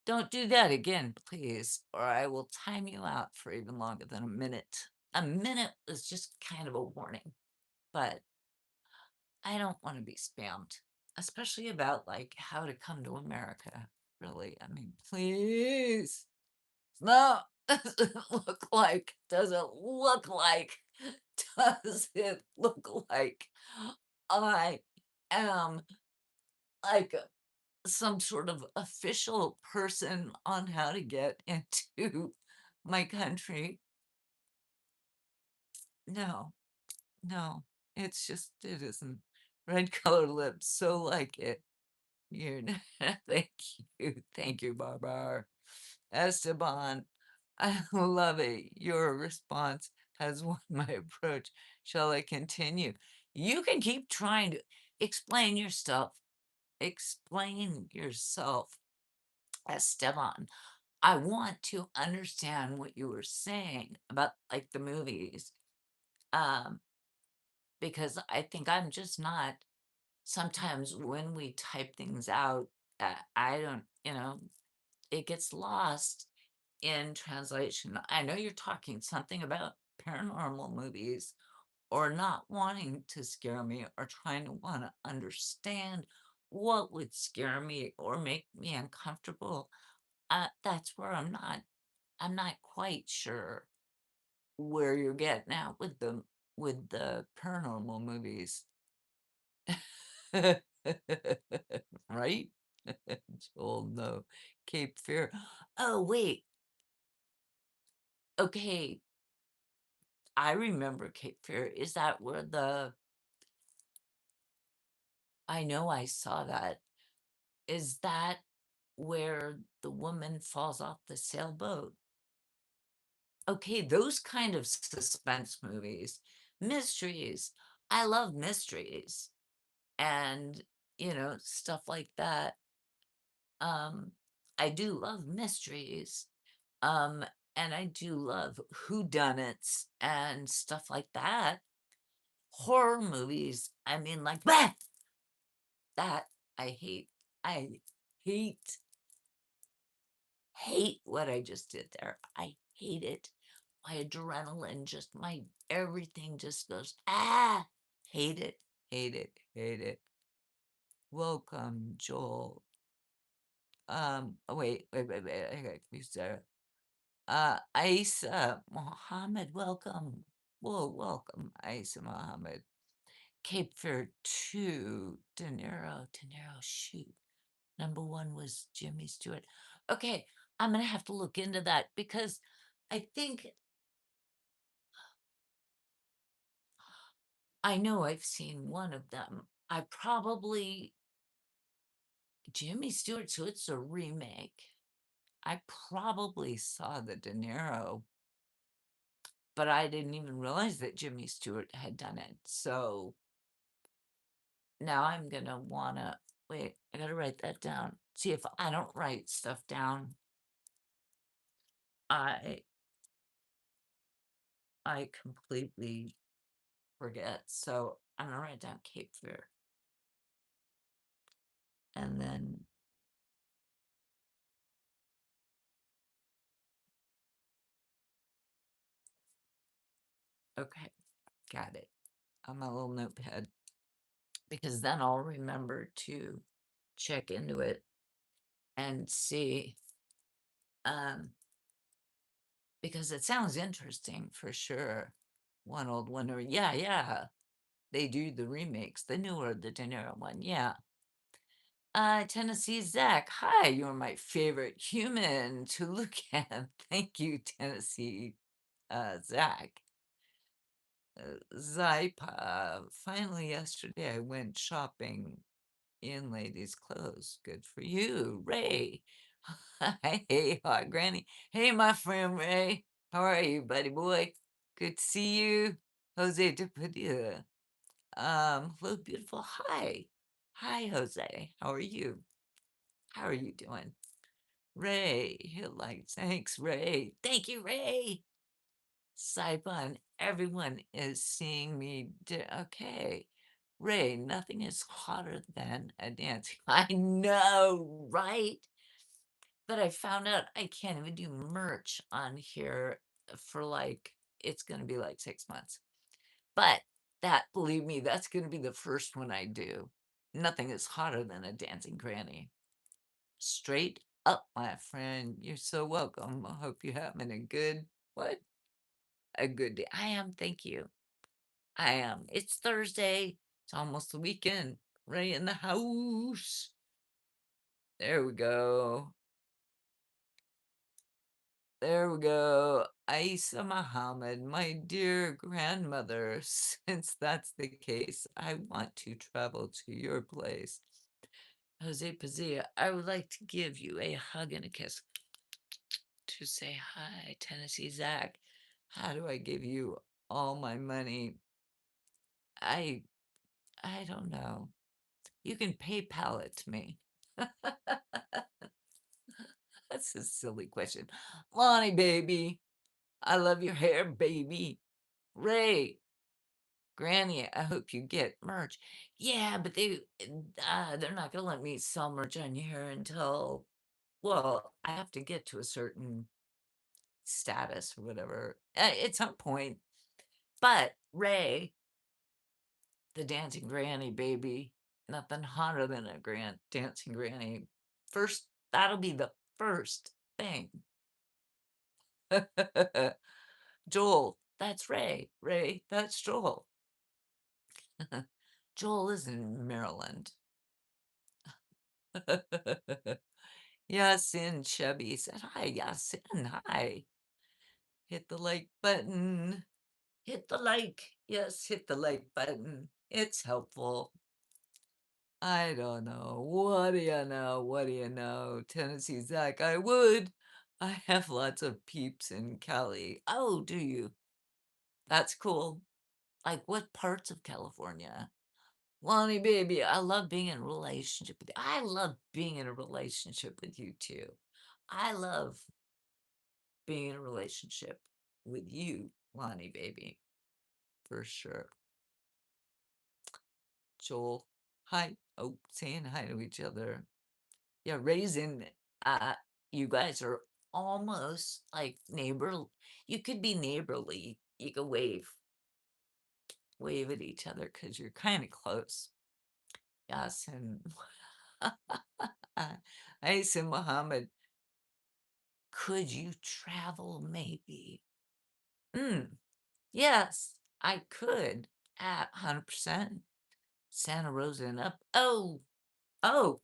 Don't do that again, please, or I will time you out for even longer than a minute. A minute is just kind of a warning, but I don't want to be spammed, especially about like how to come to America. Really, I mean, please. No, does it look like, does it look like I am like some sort of official person on how to get into my country? No, no, it isn't. Red color lips, so like it. You're thank thank you, Barbara. Esteban, I love it. Your response has won my approach. Shall I continue? You can keep trying to explain yourself. Explain yourself, Esteban. I want to understand what you were saying about like the movies. Um, because I think I'm just not sometimes when we type things out, I don't, it gets lost in translation. I know you're talking something about paranormal movies or not wanting to scare me or trying to want to understand what would scare me or make me uncomfortable. That's where I'm not quite sure where you're getting at with the paranormal movies. Right? Joel, no. Cape Fear. Oh, wait. Okay. I remember Cape Fear. Is that where I know I saw that. Is that where the woman falls off the sailboat? Okay, those kind of suspense movies, mysteries. I love mysteries and, stuff like that. Um, I do love mysteries. Um, and I do love whodunits and stuff like that. Horror movies, I mean, like that I hate. I hate, hate what I just did there. I hate it. My adrenaline just, my everything just goes, hate it, hate it, hate it. Welcome, Joel. Oh, wait, I got confused there. Isa Mohammed, welcome. Well, welcome, Isa Mohammed. Cape Fear 2, De Niro, shoot. Number one was Jimmy Stewart. Okay, I'm gonna have to look into that because I think I know I've seen one of them. I probably Jimmy Stewart, so it's a remake. I probably saw the De Niro, but I didn't even realize that Jimmy Stewart had done it. So now I'm gonna wanna wait, I gotta write that down. See if I don't write stuff down. I I completely forget. So I'm gonna write down Cape Fear. And then, okay, got it on my little notepad because then I'll remember to check into it and see, um, because it sounds interesting for sure. One old wonder, yeah, yeah. They do the remakes, the newer, the De Niro one, yeah. Tennessee Zach, hi, you're my favorite human to look at. Thank you, Tennessee Zach. Zypa, finally yesterday I went shopping in ladies' clothes. Good for you, Ray. Hey, hot granny. Hey, my friend Ray. How are you, buddy boy? Good to see you. Jose de Padilla. Hello, beautiful. Hi. Hi, Jose. How are you? How are you doing? Ray, hit like, thanks, Ray. Thank you, Ray. Saibon, everyone is seeing me. Okay. Ray, nothing is hotter than a dance. I know, right? But I found out I can't even do merch on here for like, it's going to be like 6 months. But that, believe me, that's going to be the first one I do. Nothing is hotter than a dancing granny. Straight up, my friend. You're so welcome. I hope you're having a good, what? A good day. I am, thank you. I am. It's Thursday. It's almost the weekend. Right in the house. There we go. There we go. Aisa Muhammad, my dear grandmother, since that's the case, I want to travel to your place. Jose Pazia, I would like to give you a hug and a kiss to say hi, Tennessee Zach. How do I give you all my money? I I don't know. You can PayPal it to me. That's a silly question. Lonnie, baby. I love your hair, baby. Ray, Granny, I hope you get merch. Yeah, but they're not gonna let me sell merch on here until, well, I have to get to a certain status or whatever at some point. But Ray, the dancing granny, baby, nothing hotter than a grand dancing granny. First, that'll be the first thing. Joel, that's Ray. Ray, that's Joel. Joel is in Maryland. Yasin Chubby said, hi, Yasin, hi. Hit the like button. Hit the like. Yes, hit the like button. It's helpful. I don't know. What do you know? What do you know? Tennessee Zach, I would. I have lots of peeps in Cali. Oh, do you? That's cool. Like what parts of California? Lonnie, baby, I love being in a relationship with you. I love being in a relationship with you too. I love being in a relationship with you, Lonnie, baby, for sure. Joel, hi. Oh, saying hi to each other. Yeah, Raisin, uh, you guys are almost like neighbor. You could be neighborly. You could wave at each other because you're kind of close. Yes, and Aisin Muhammad, could you travel maybe? Yes, I could at 100%. Santa Rosa and up. Oh, oh,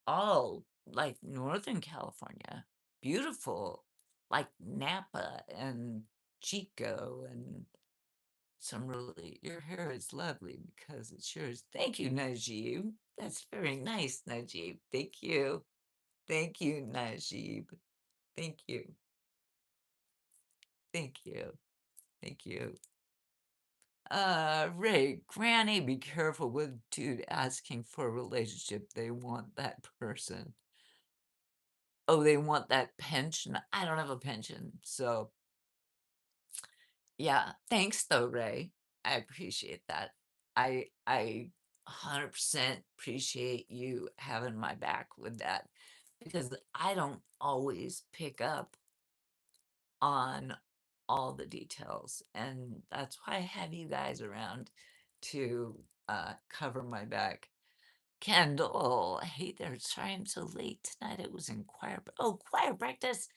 all like Northern California. Beautiful. Like Napa and Chico and some really, your hair is lovely because it's yours. Thank you, Najib. That's very nice, Najib. Thank you. Thank you, Najib. Thank you. Thank you. Thank you. Ray, Granny, be careful with dude asking for a relationship. They want that person. Oh, they want that pension. I don't have a pension. So, yeah. Thanks though, Ray. I appreciate that. I 100% appreciate you having my back with that because I don't always pick up on all the details. And that's why I have you guys around to cover my back. Kendall, hey there. Sorry I'm so late tonight. It was in choir. Oh, choir practice.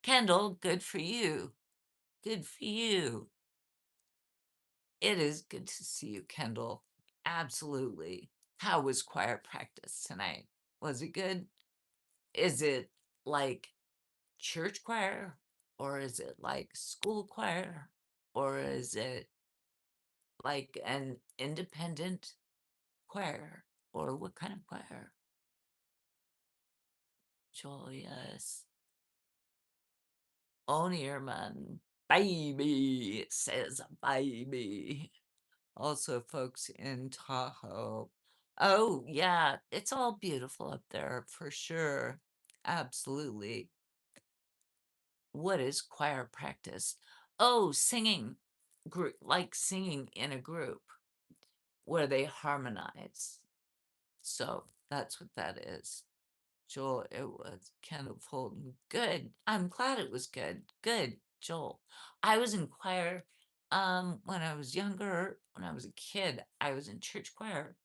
Kendall, good for you. Good for you. It is good to see you, Kendall. Absolutely. How was choir practice tonight? Was it good? Is it like church choir or is it like school choir or is it like an independent choir or what kind of choir? Joyous. Onierman, baby, it says baby. Also, folks in Tahoe. Oh, yeah, it's all beautiful up there for sure. Absolutely. What is choir practice? Oh, singing group, like singing in a group where they harmonize. So that's what that is. Joel, it was Kendall Fulton. Good. I'm glad it was good. Good, Joel. I was in choir when I was younger, when I was a kid. I was in church choir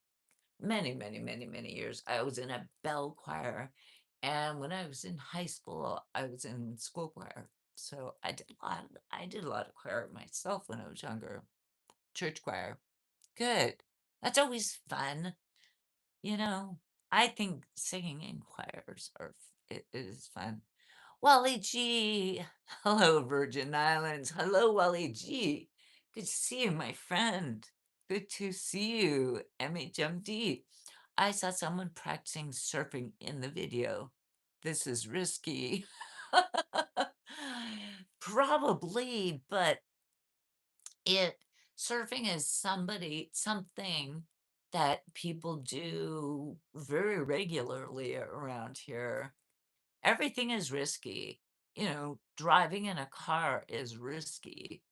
many, many, many, many years. I was in a bell choir. And when I was in high school, I was in school choir. So I did a lot of choir myself when I was younger. Church choir. Good. That's always fun. You know, I think singing in choirs it is fun. Wally G. Hello, Virgin Islands. Hello, Wally G. Good to see you, my friend. Good to see you, MHMD. I saw someone practicing surfing in the video. This is risky. Probably, but it surfing is something that people do very regularly around here. Everything is risky. You know, driving in a car is risky.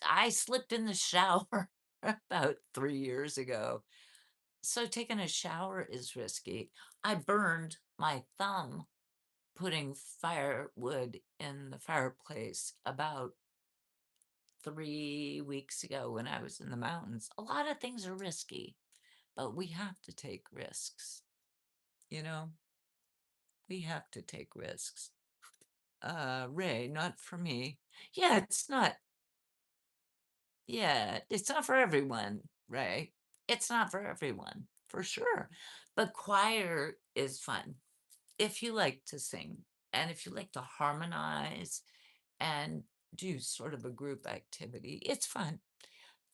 I slipped in the shower about 3 years ago. So taking a shower is risky. I burned my thumb putting firewood in the fireplace about 3 weeks ago when I was in the mountains. A lot of things are risky, but we have to take risks. You know, we have to take risks. Ray, not for me. Yeah, it's not. Yeah, it's not for everyone, Ray. It's not for everyone, for sure. But choir is fun if you like to sing and if you like to harmonize and do sort of a group activity. It's fun,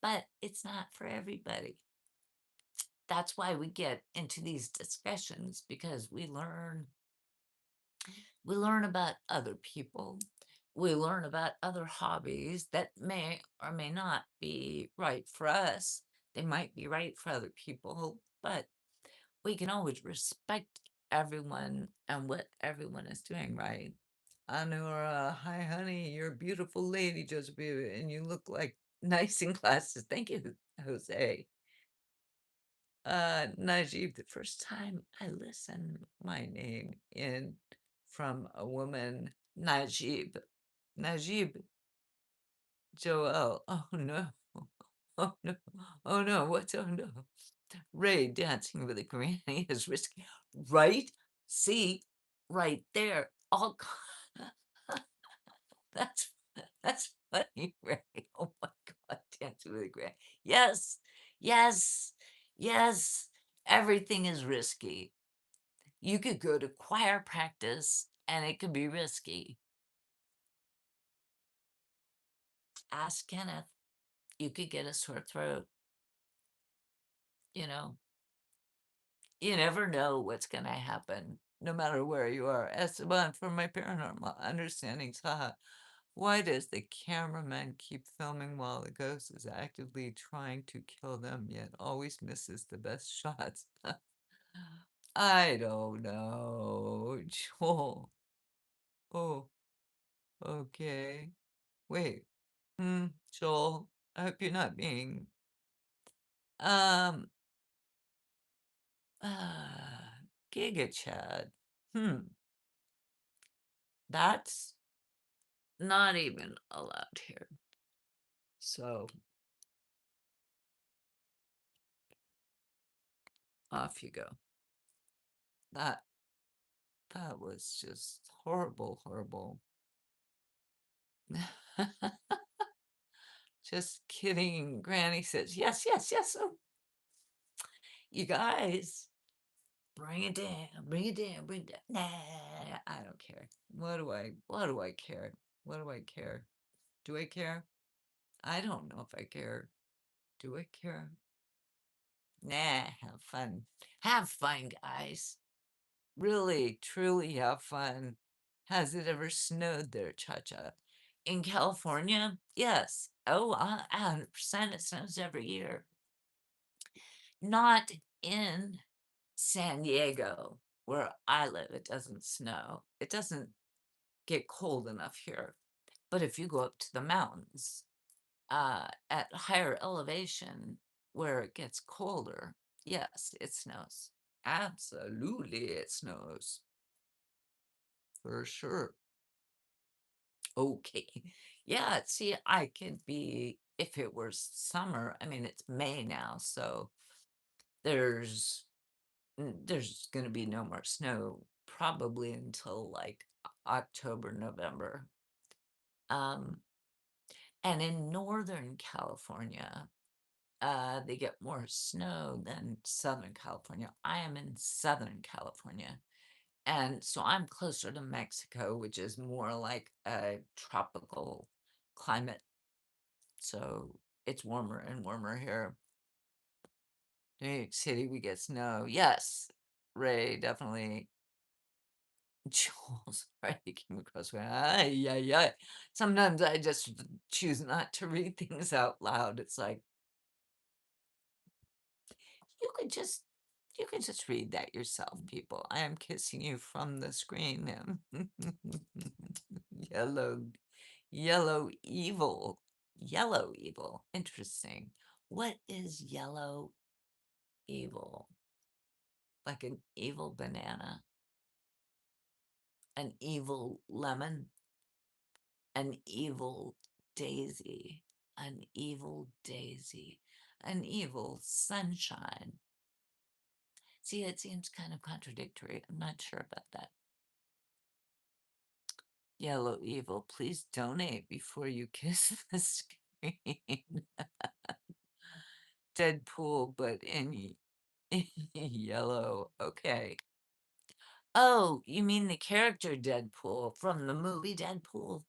but it's not for everybody. That's why we get into these discussions because we learn about other people. We learn about other hobbies that may or may not be right for us. They might be right for other people, but we can always respect everyone and what everyone is doing, right? Anura, hi honey, you're a beautiful lady, Josephine, and you look like nice in classes. Thank you, Jose. Najib, the first time I listened my name in from a woman, Najib. Najib, Joel. Oh no. Oh no. Oh no. What's oh no? Ray dancing with a granny is risky. Right? See, right there. All that's that's funny, Ray. Oh my god, dancing with a granny. Yes, yes, yes. Everything is risky. You could go to choir practice and it could be risky. Ask Kenneth. You could get a sore throat. You know, you never know what's going to happen, no matter where you are. Esteban, from my paranormal understandings, haha. Why does the cameraman keep filming while the ghost is actively trying to kill them, yet always misses the best shots? I don't know, Joel. Oh, okay. Wait. Joel, I hope you're not being. Um, Giga Chad. That's not even allowed here. So off you go. That that was just horrible, horrible. Just kidding. Granny says, yes, yes, yes. Oh, you guys, bring it down, bring it down, bring it down. Nah, I don't care. What do I care? What do I care? Do I care? I don't know if I care. Do I care? Nah, have fun. Have fun, guys. Really, truly have fun. Has it ever snowed there, Cha-Cha? In California? Yes. Oh, 100% it snows every year. Not in San Diego, where I live. It doesn't snow. It doesn't get cold enough here. But if you go up to the mountains, at higher elevation where it gets colder, yes, it snows. Absolutely, it snows. For sure. Okay. Yeah, see, I could be, if it were summer, I mean, it's May now, so there's there's gonna be no more snow probably until like October, November. Um, and in Northern California, they get more snow than Southern California. I am in Southern California. And so I'm closer to Mexico, which is more like a tropical climate. So it's warmer and warmer here. New York City, we get snow. Yes, Ray, definitely. Jules, right? Came across me. Ay, ay, ay. Sometimes I just choose not to read things out loud. It's like, you could just you can just read that yourself, people. I am kissing you from the screen. Yellow, yellow evil. Yellow evil. Interesting. What is yellow evil? Like an evil banana, an evil lemon, an evil daisy, an evil daisy, an evil sunshine. See, it seems kind of contradictory. I'm not sure about that. Yellow evil, please donate before you kiss the screen. Deadpool, but in yellow. Okay. Oh, you mean the character Deadpool from the movie Deadpool?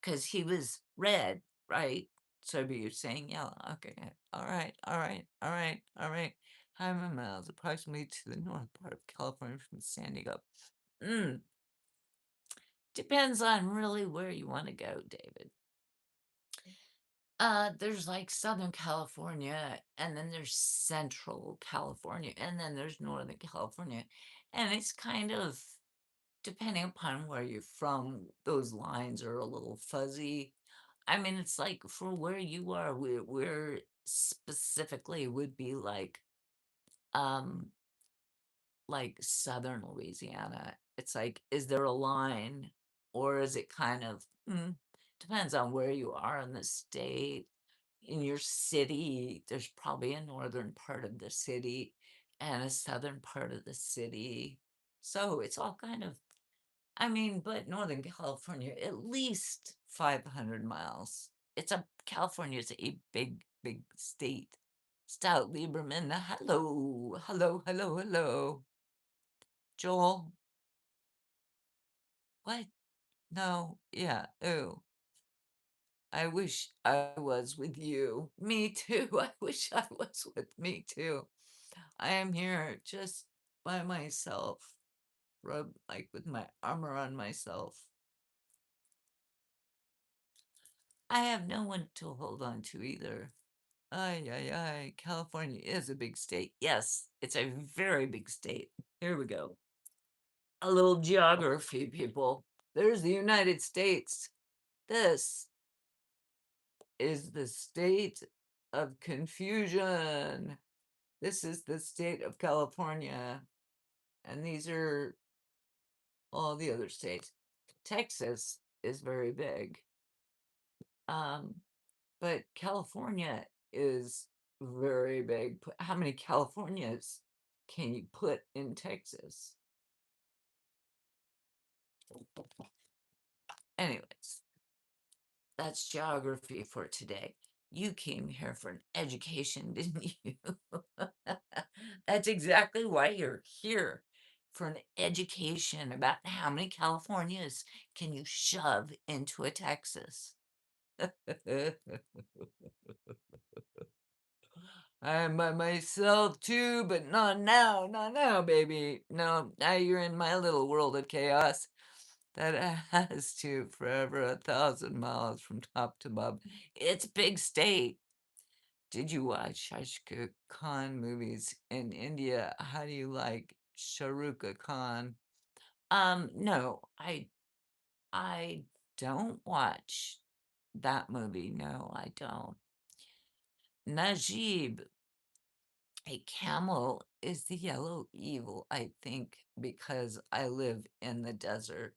Because he was red, right? So you're saying yellow. Okay. All right. All right. All right. All right. How many miles approximately to the north part of California from San Diego? Mm, depends on really where you want to go, David. There's like Southern California, and then there's Central California, and then there's Northern California. And it's kind of depending upon where you're from, those lines are a little fuzzy. I mean, it's like for where you are, we're specifically would be um, like Southern Louisiana. It's like, is there a line, or is it kind of depends on where you are in the state. In your city, there's probably a northern part of the city and a southern part of the city. So it's all kind of, I mean, but Northern California, at least 500 miles. California is a big, big state. Stout Lieberman, hello, hello, hello, hello. Joel, what? No, yeah, ooh. I wish I was with you. Me too. I wish I was with me too. I am here just by myself, like with my arm around myself. I have no one to hold on to either. Ay, ay, ay. California is a big state. Yes, it's a very big state. Here we go. A little geography, people. There's the United States. This is the state of confusion. This is the state of California, and these are all the other states. Texas is very big. Um, but California is very big. How many Californias can you put in Texas? Anyways, that's geography for today. You came here for an education, didn't you? That's exactly why you're here, for an education about how many Californias can you shove into a Texas. I'm by myself too, but not now, not now, baby. No, now you're in my little world of chaos that has to forever 1,000 miles from top to bottom. It's a big state. Did you watch Shashka Khan movies in India? How do you like Shahrukh Khan? No, I don't watch that movie. No, I don't. Najib, a camel is the yellow evil, I think, because I live in the desert.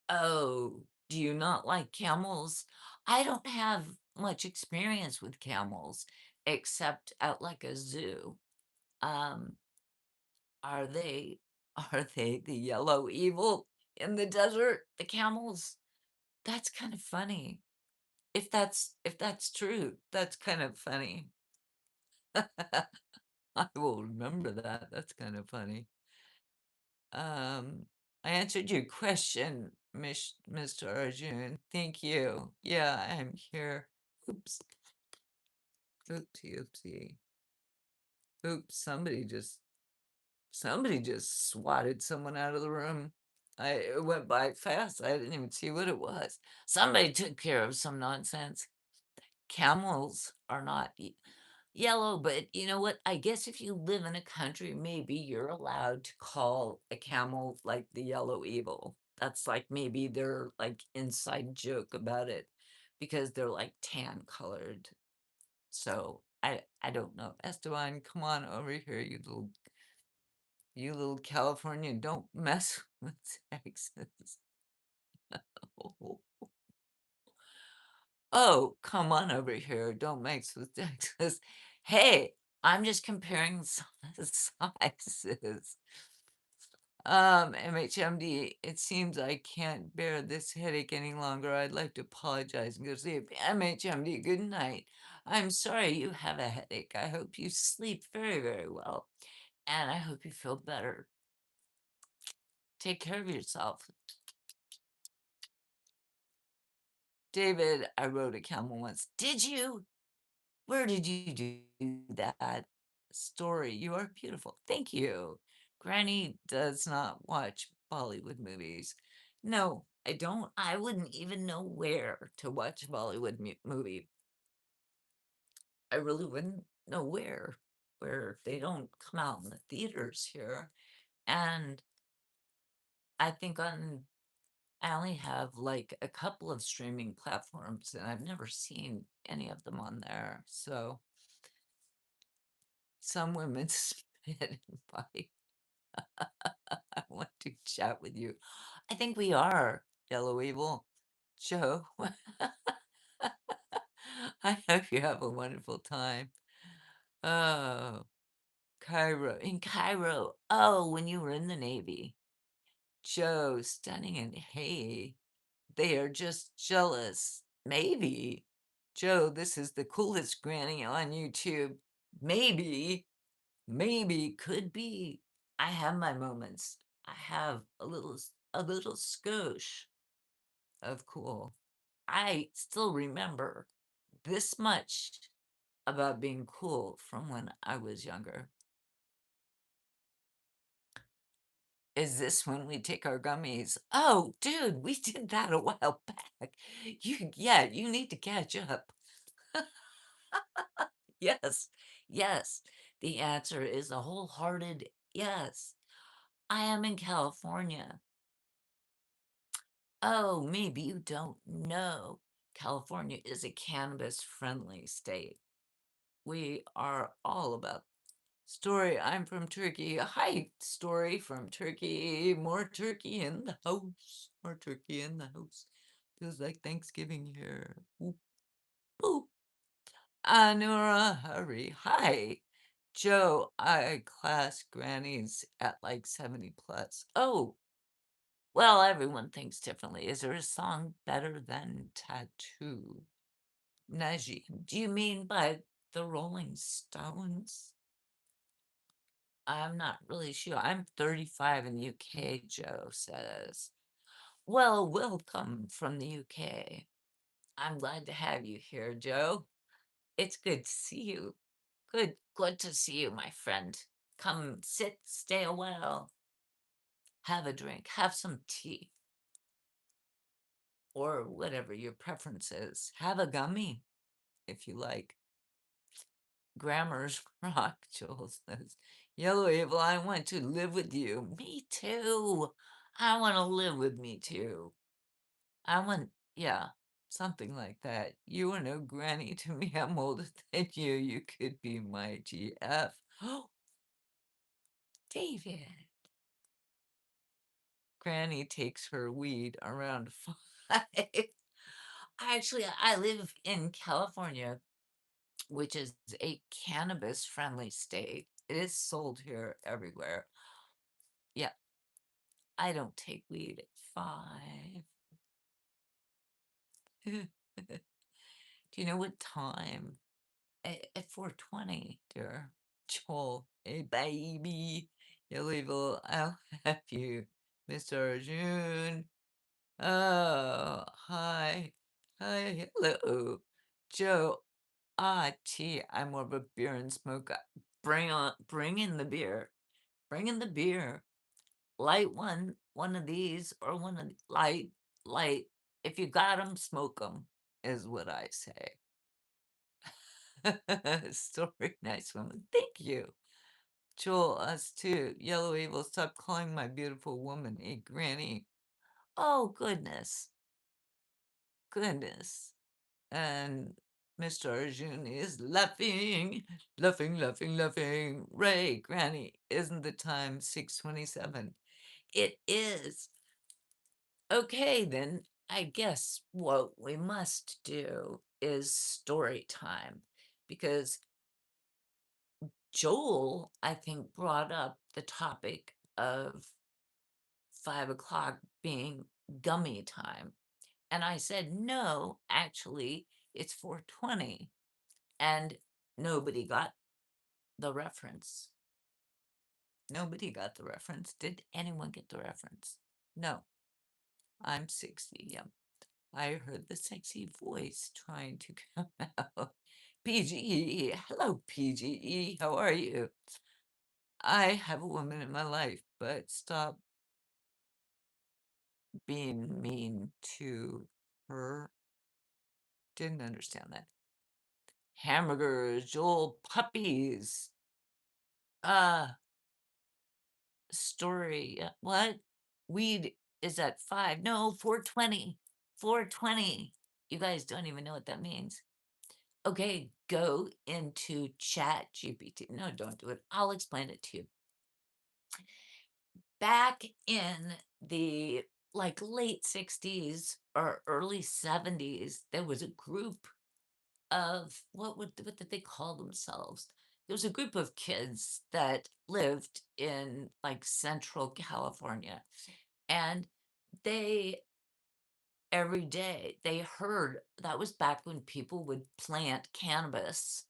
Oh, do you not like camels? I don't have much experience with camels except at like a zoo. Um, are they are they the yellow evil in the desert, the camels? That's kind of funny. If that's true, that's kind of funny. I will remember that. That's kind of funny. Um, I answered your question, Mr. Arjun. Thank you. Yeah, I'm here. Oops. Oopsie, oopsie. Oops, somebody just swatted someone out of the room. It went by fast. I didn't even see what it was. Somebody took care of some nonsense. Camels are not yellow, but you know what? I guess if you live in a country, maybe you're allowed to call a camel like the yellow evil. That's like maybe their like inside joke about it because they're like tan colored. So I don't know. Esteban, come on over here, you little Californian. Don't mess with Texas. Oh, come on over here. Don't mix with Texas. Hey, I'm just comparing sizes. MHMD, it seems I can't bear this headache any longer. I'd like to apologize and go sleep. MHMD, good night. I'm sorry you have a headache. I hope you sleep very, very well. And I hope you feel better. Take care of yourself. David, I rode a camel once. Did you? Where did you do that? Story. You are beautiful. Thank you. Granny does not watch Bollywood movies. No, I don't. I wouldn't even know where to watch a Bollywood movie. I really wouldn't know where they don't come out in the theaters here. And I think I only have like a couple of streaming platforms and I've never seen any of them on there. So some women spit and bite. I want to chat with you. I think we are Yellow Evil. Joe, I hope you have a wonderful time. Oh, Cairo. In Cairo. Oh, when you were in the Navy. Joe, stunning and hey, they are just jealous. Maybe. Joe, this is the coolest granny on YouTube. Maybe. Maybe. Could be. I have my moments. I have a little skosh of cool. I still remember this much about being cool from when I was younger. Is this when we take our gummies? Oh, dude, we did that a while back. Yeah, you need to catch up. Yes, yes. The answer is a wholehearted yes. I am in California. Oh, maybe you don't know. California is a cannabis friendly state. We are all about Story, I'm from Turkey. Hi, Story from Turkey. More turkey in the house. More turkey in the house. Feels like Thanksgiving here. Whoop, whoop. Anura, hurry. Hi. Joe, I class grannies at like 70 plus. Oh, well, everyone thinks differently. Is there a song better than Tattoo? Najee, do you mean by the Rolling Stones? I'm not really sure. I'm 35 in the UK, Joe says. Well, welcome from the UK. I'm glad to have you here, Joe. It's good to see you. Good to see you, my friend. Come sit, stay a while, have a drink, have some tea, or whatever your preference is. Have a gummy if you like. Grammar's rock, Joel says. Yellow Evil, I want to live with you. Me too. I want to live with me too. I want, yeah, something like that. You are no granny to me. I'm older than you. You could be my GF. Oh, David. Granny takes her weed around 5. Actually, I live in California, which is a cannabis-friendly state. It is sold here everywhere. Yeah, I don't take weed at 5. Do you know what time? At 4:20, dear. Joel, hey baby, you're evil. I'll have you, Mr. Arjun. Oh, hi. Hi, hello. Joe, gee, I'm more of a beer and smoker. Bring in the beer. Bring in the beer. Light one of these, or one of light. If you got 'em, smoke 'em, is what I say. Story, nice woman. Thank you. Joel, us too. Yellow Evil, stop calling my beautiful woman a granny. Oh, goodness. Goodness. And Mr. Arjun is laughing, laughing. Ray, granny, isn't the time 6:27? It is. Okay, then I guess what we must do is story time, because Joel, I think, brought up the topic of 5 o'clock being gummy time. And I said, no, actually, it's 4:20. And nobody got the reference. Nobody got the reference. Did anyone get the reference? No. I'm 60. Yep. I heard the sexy voice trying to come out. PGE. Hello, PGE. How are you? I have a woman in my life, but stop being mean to her. Didn't understand that. Hamburgers, Joel, puppies. Uh, Story. What? Weed is at 5. No, 4:20. 4:20. You guys don't even know what that means. Okay, go into Chat GPT. No, don't do it. I'll explain it to you. Back in the like late 60s or early 70s, there was a group of what did they call themselves? There was a group of kids that lived in like Central California, and they every day they heard, that was back when people would plant cannabis,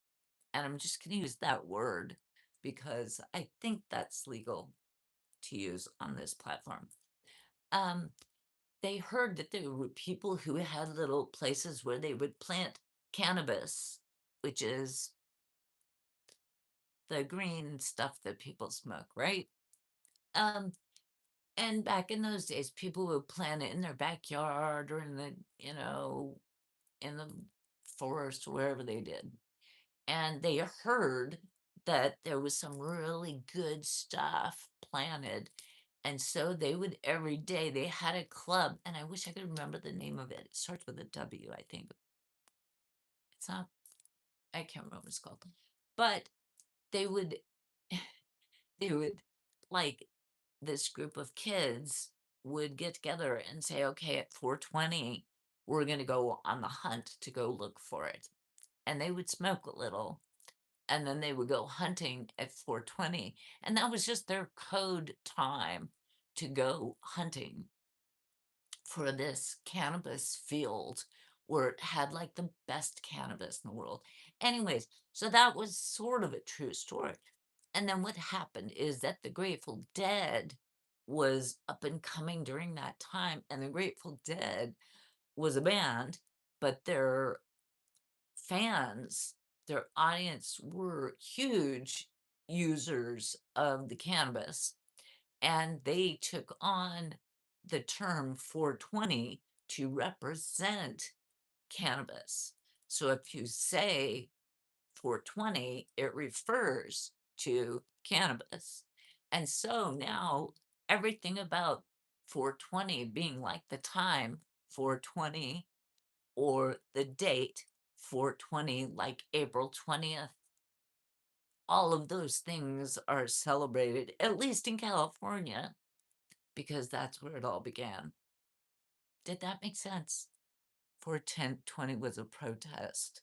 and I'm just going to use that word because I think that's legal to use on this platform. Um, they heard that there were people who had little places where they would plant cannabis, which is the green stuff that people smoke, right? Um, and back in those days, people would plant it in their backyard or in in the forest or wherever they did. And they heard that there was some really good stuff planted. And so they would every day, they had a club, and I wish I could remember the name of it. It starts with a W, I think. It's not, I can't remember what it's called. But they would they would like this group of kids would get together and say, okay, at 4:20, we're going to go on the hunt to go look for it. And they would smoke a little and then they would go hunting at 4:20. And that was just their code time to go hunting for this cannabis field where it had like the best cannabis in the world. Anyways, so that was sort of a true story. And then what happened is that the Grateful Dead was up and coming during that time, and the Grateful Dead was a band, but their fans, their audience were huge users of the cannabis, and they took on the term 420 to represent cannabis. So if you say 420, it refers to cannabis. And so now everything about 420 being like the time 420 or the date 420, like April 20th, all of those things are celebrated, at least in California, because that's where it all began. Did that make sense? 41020 was a protest.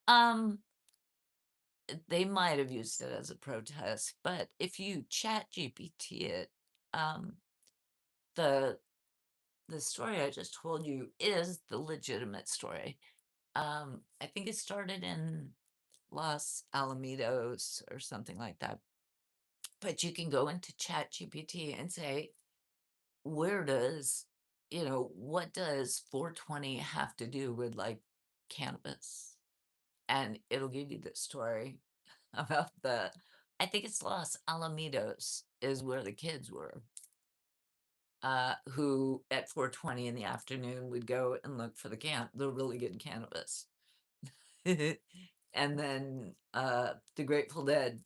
Um, they might have used it as a protest, but if you chat GPT it, um, the the story I just told you is the legitimate story. I think it started in Los Alamitos or something like that. But you can go into chat GPT and say, where does, what does 420 have to do with like cannabis? And it'll give you the story about I think it's Los Alamitos is where the kids were, who at 4:20 in the afternoon would go and look for the really good cannabis. And then the Grateful Dead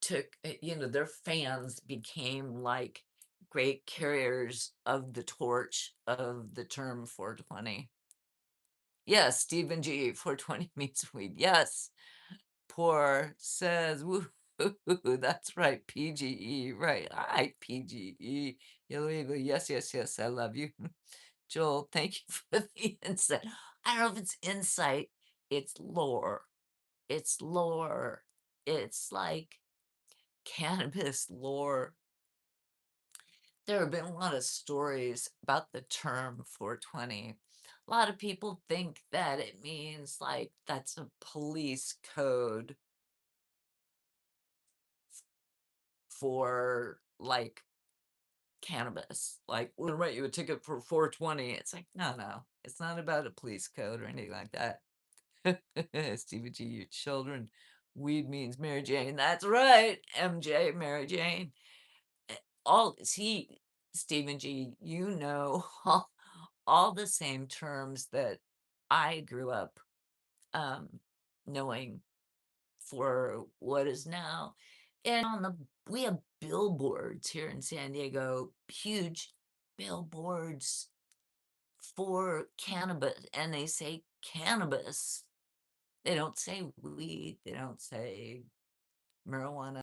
took, their fans became like great carriers of the torch of the term 420. Yes, Stephen G. 420 means weed. Yes. Poor says, woo, that's right, PGE, right. I PGE. Illegal. Yes, yes, yes. I love you. Joel, thank you for the insight. I don't know if it's insight, it's lore. It's lore. It's like cannabis lore. There have been a lot of stories about the term 420. A lot of people think that it means like that's a police code for like cannabis. Like, we'll write you a ticket for 420. It's like, no, no, it's not about a police code or anything like that. Stevie G, your children. Weed means Mary Jane. That's right, MJ, Mary Jane. See, Stephen G, all the same terms that I grew up um, knowing for what is now. And we have billboards here in San Diego, huge billboards for cannabis, and they say cannabis. They don't say weed, they don't say marijuana.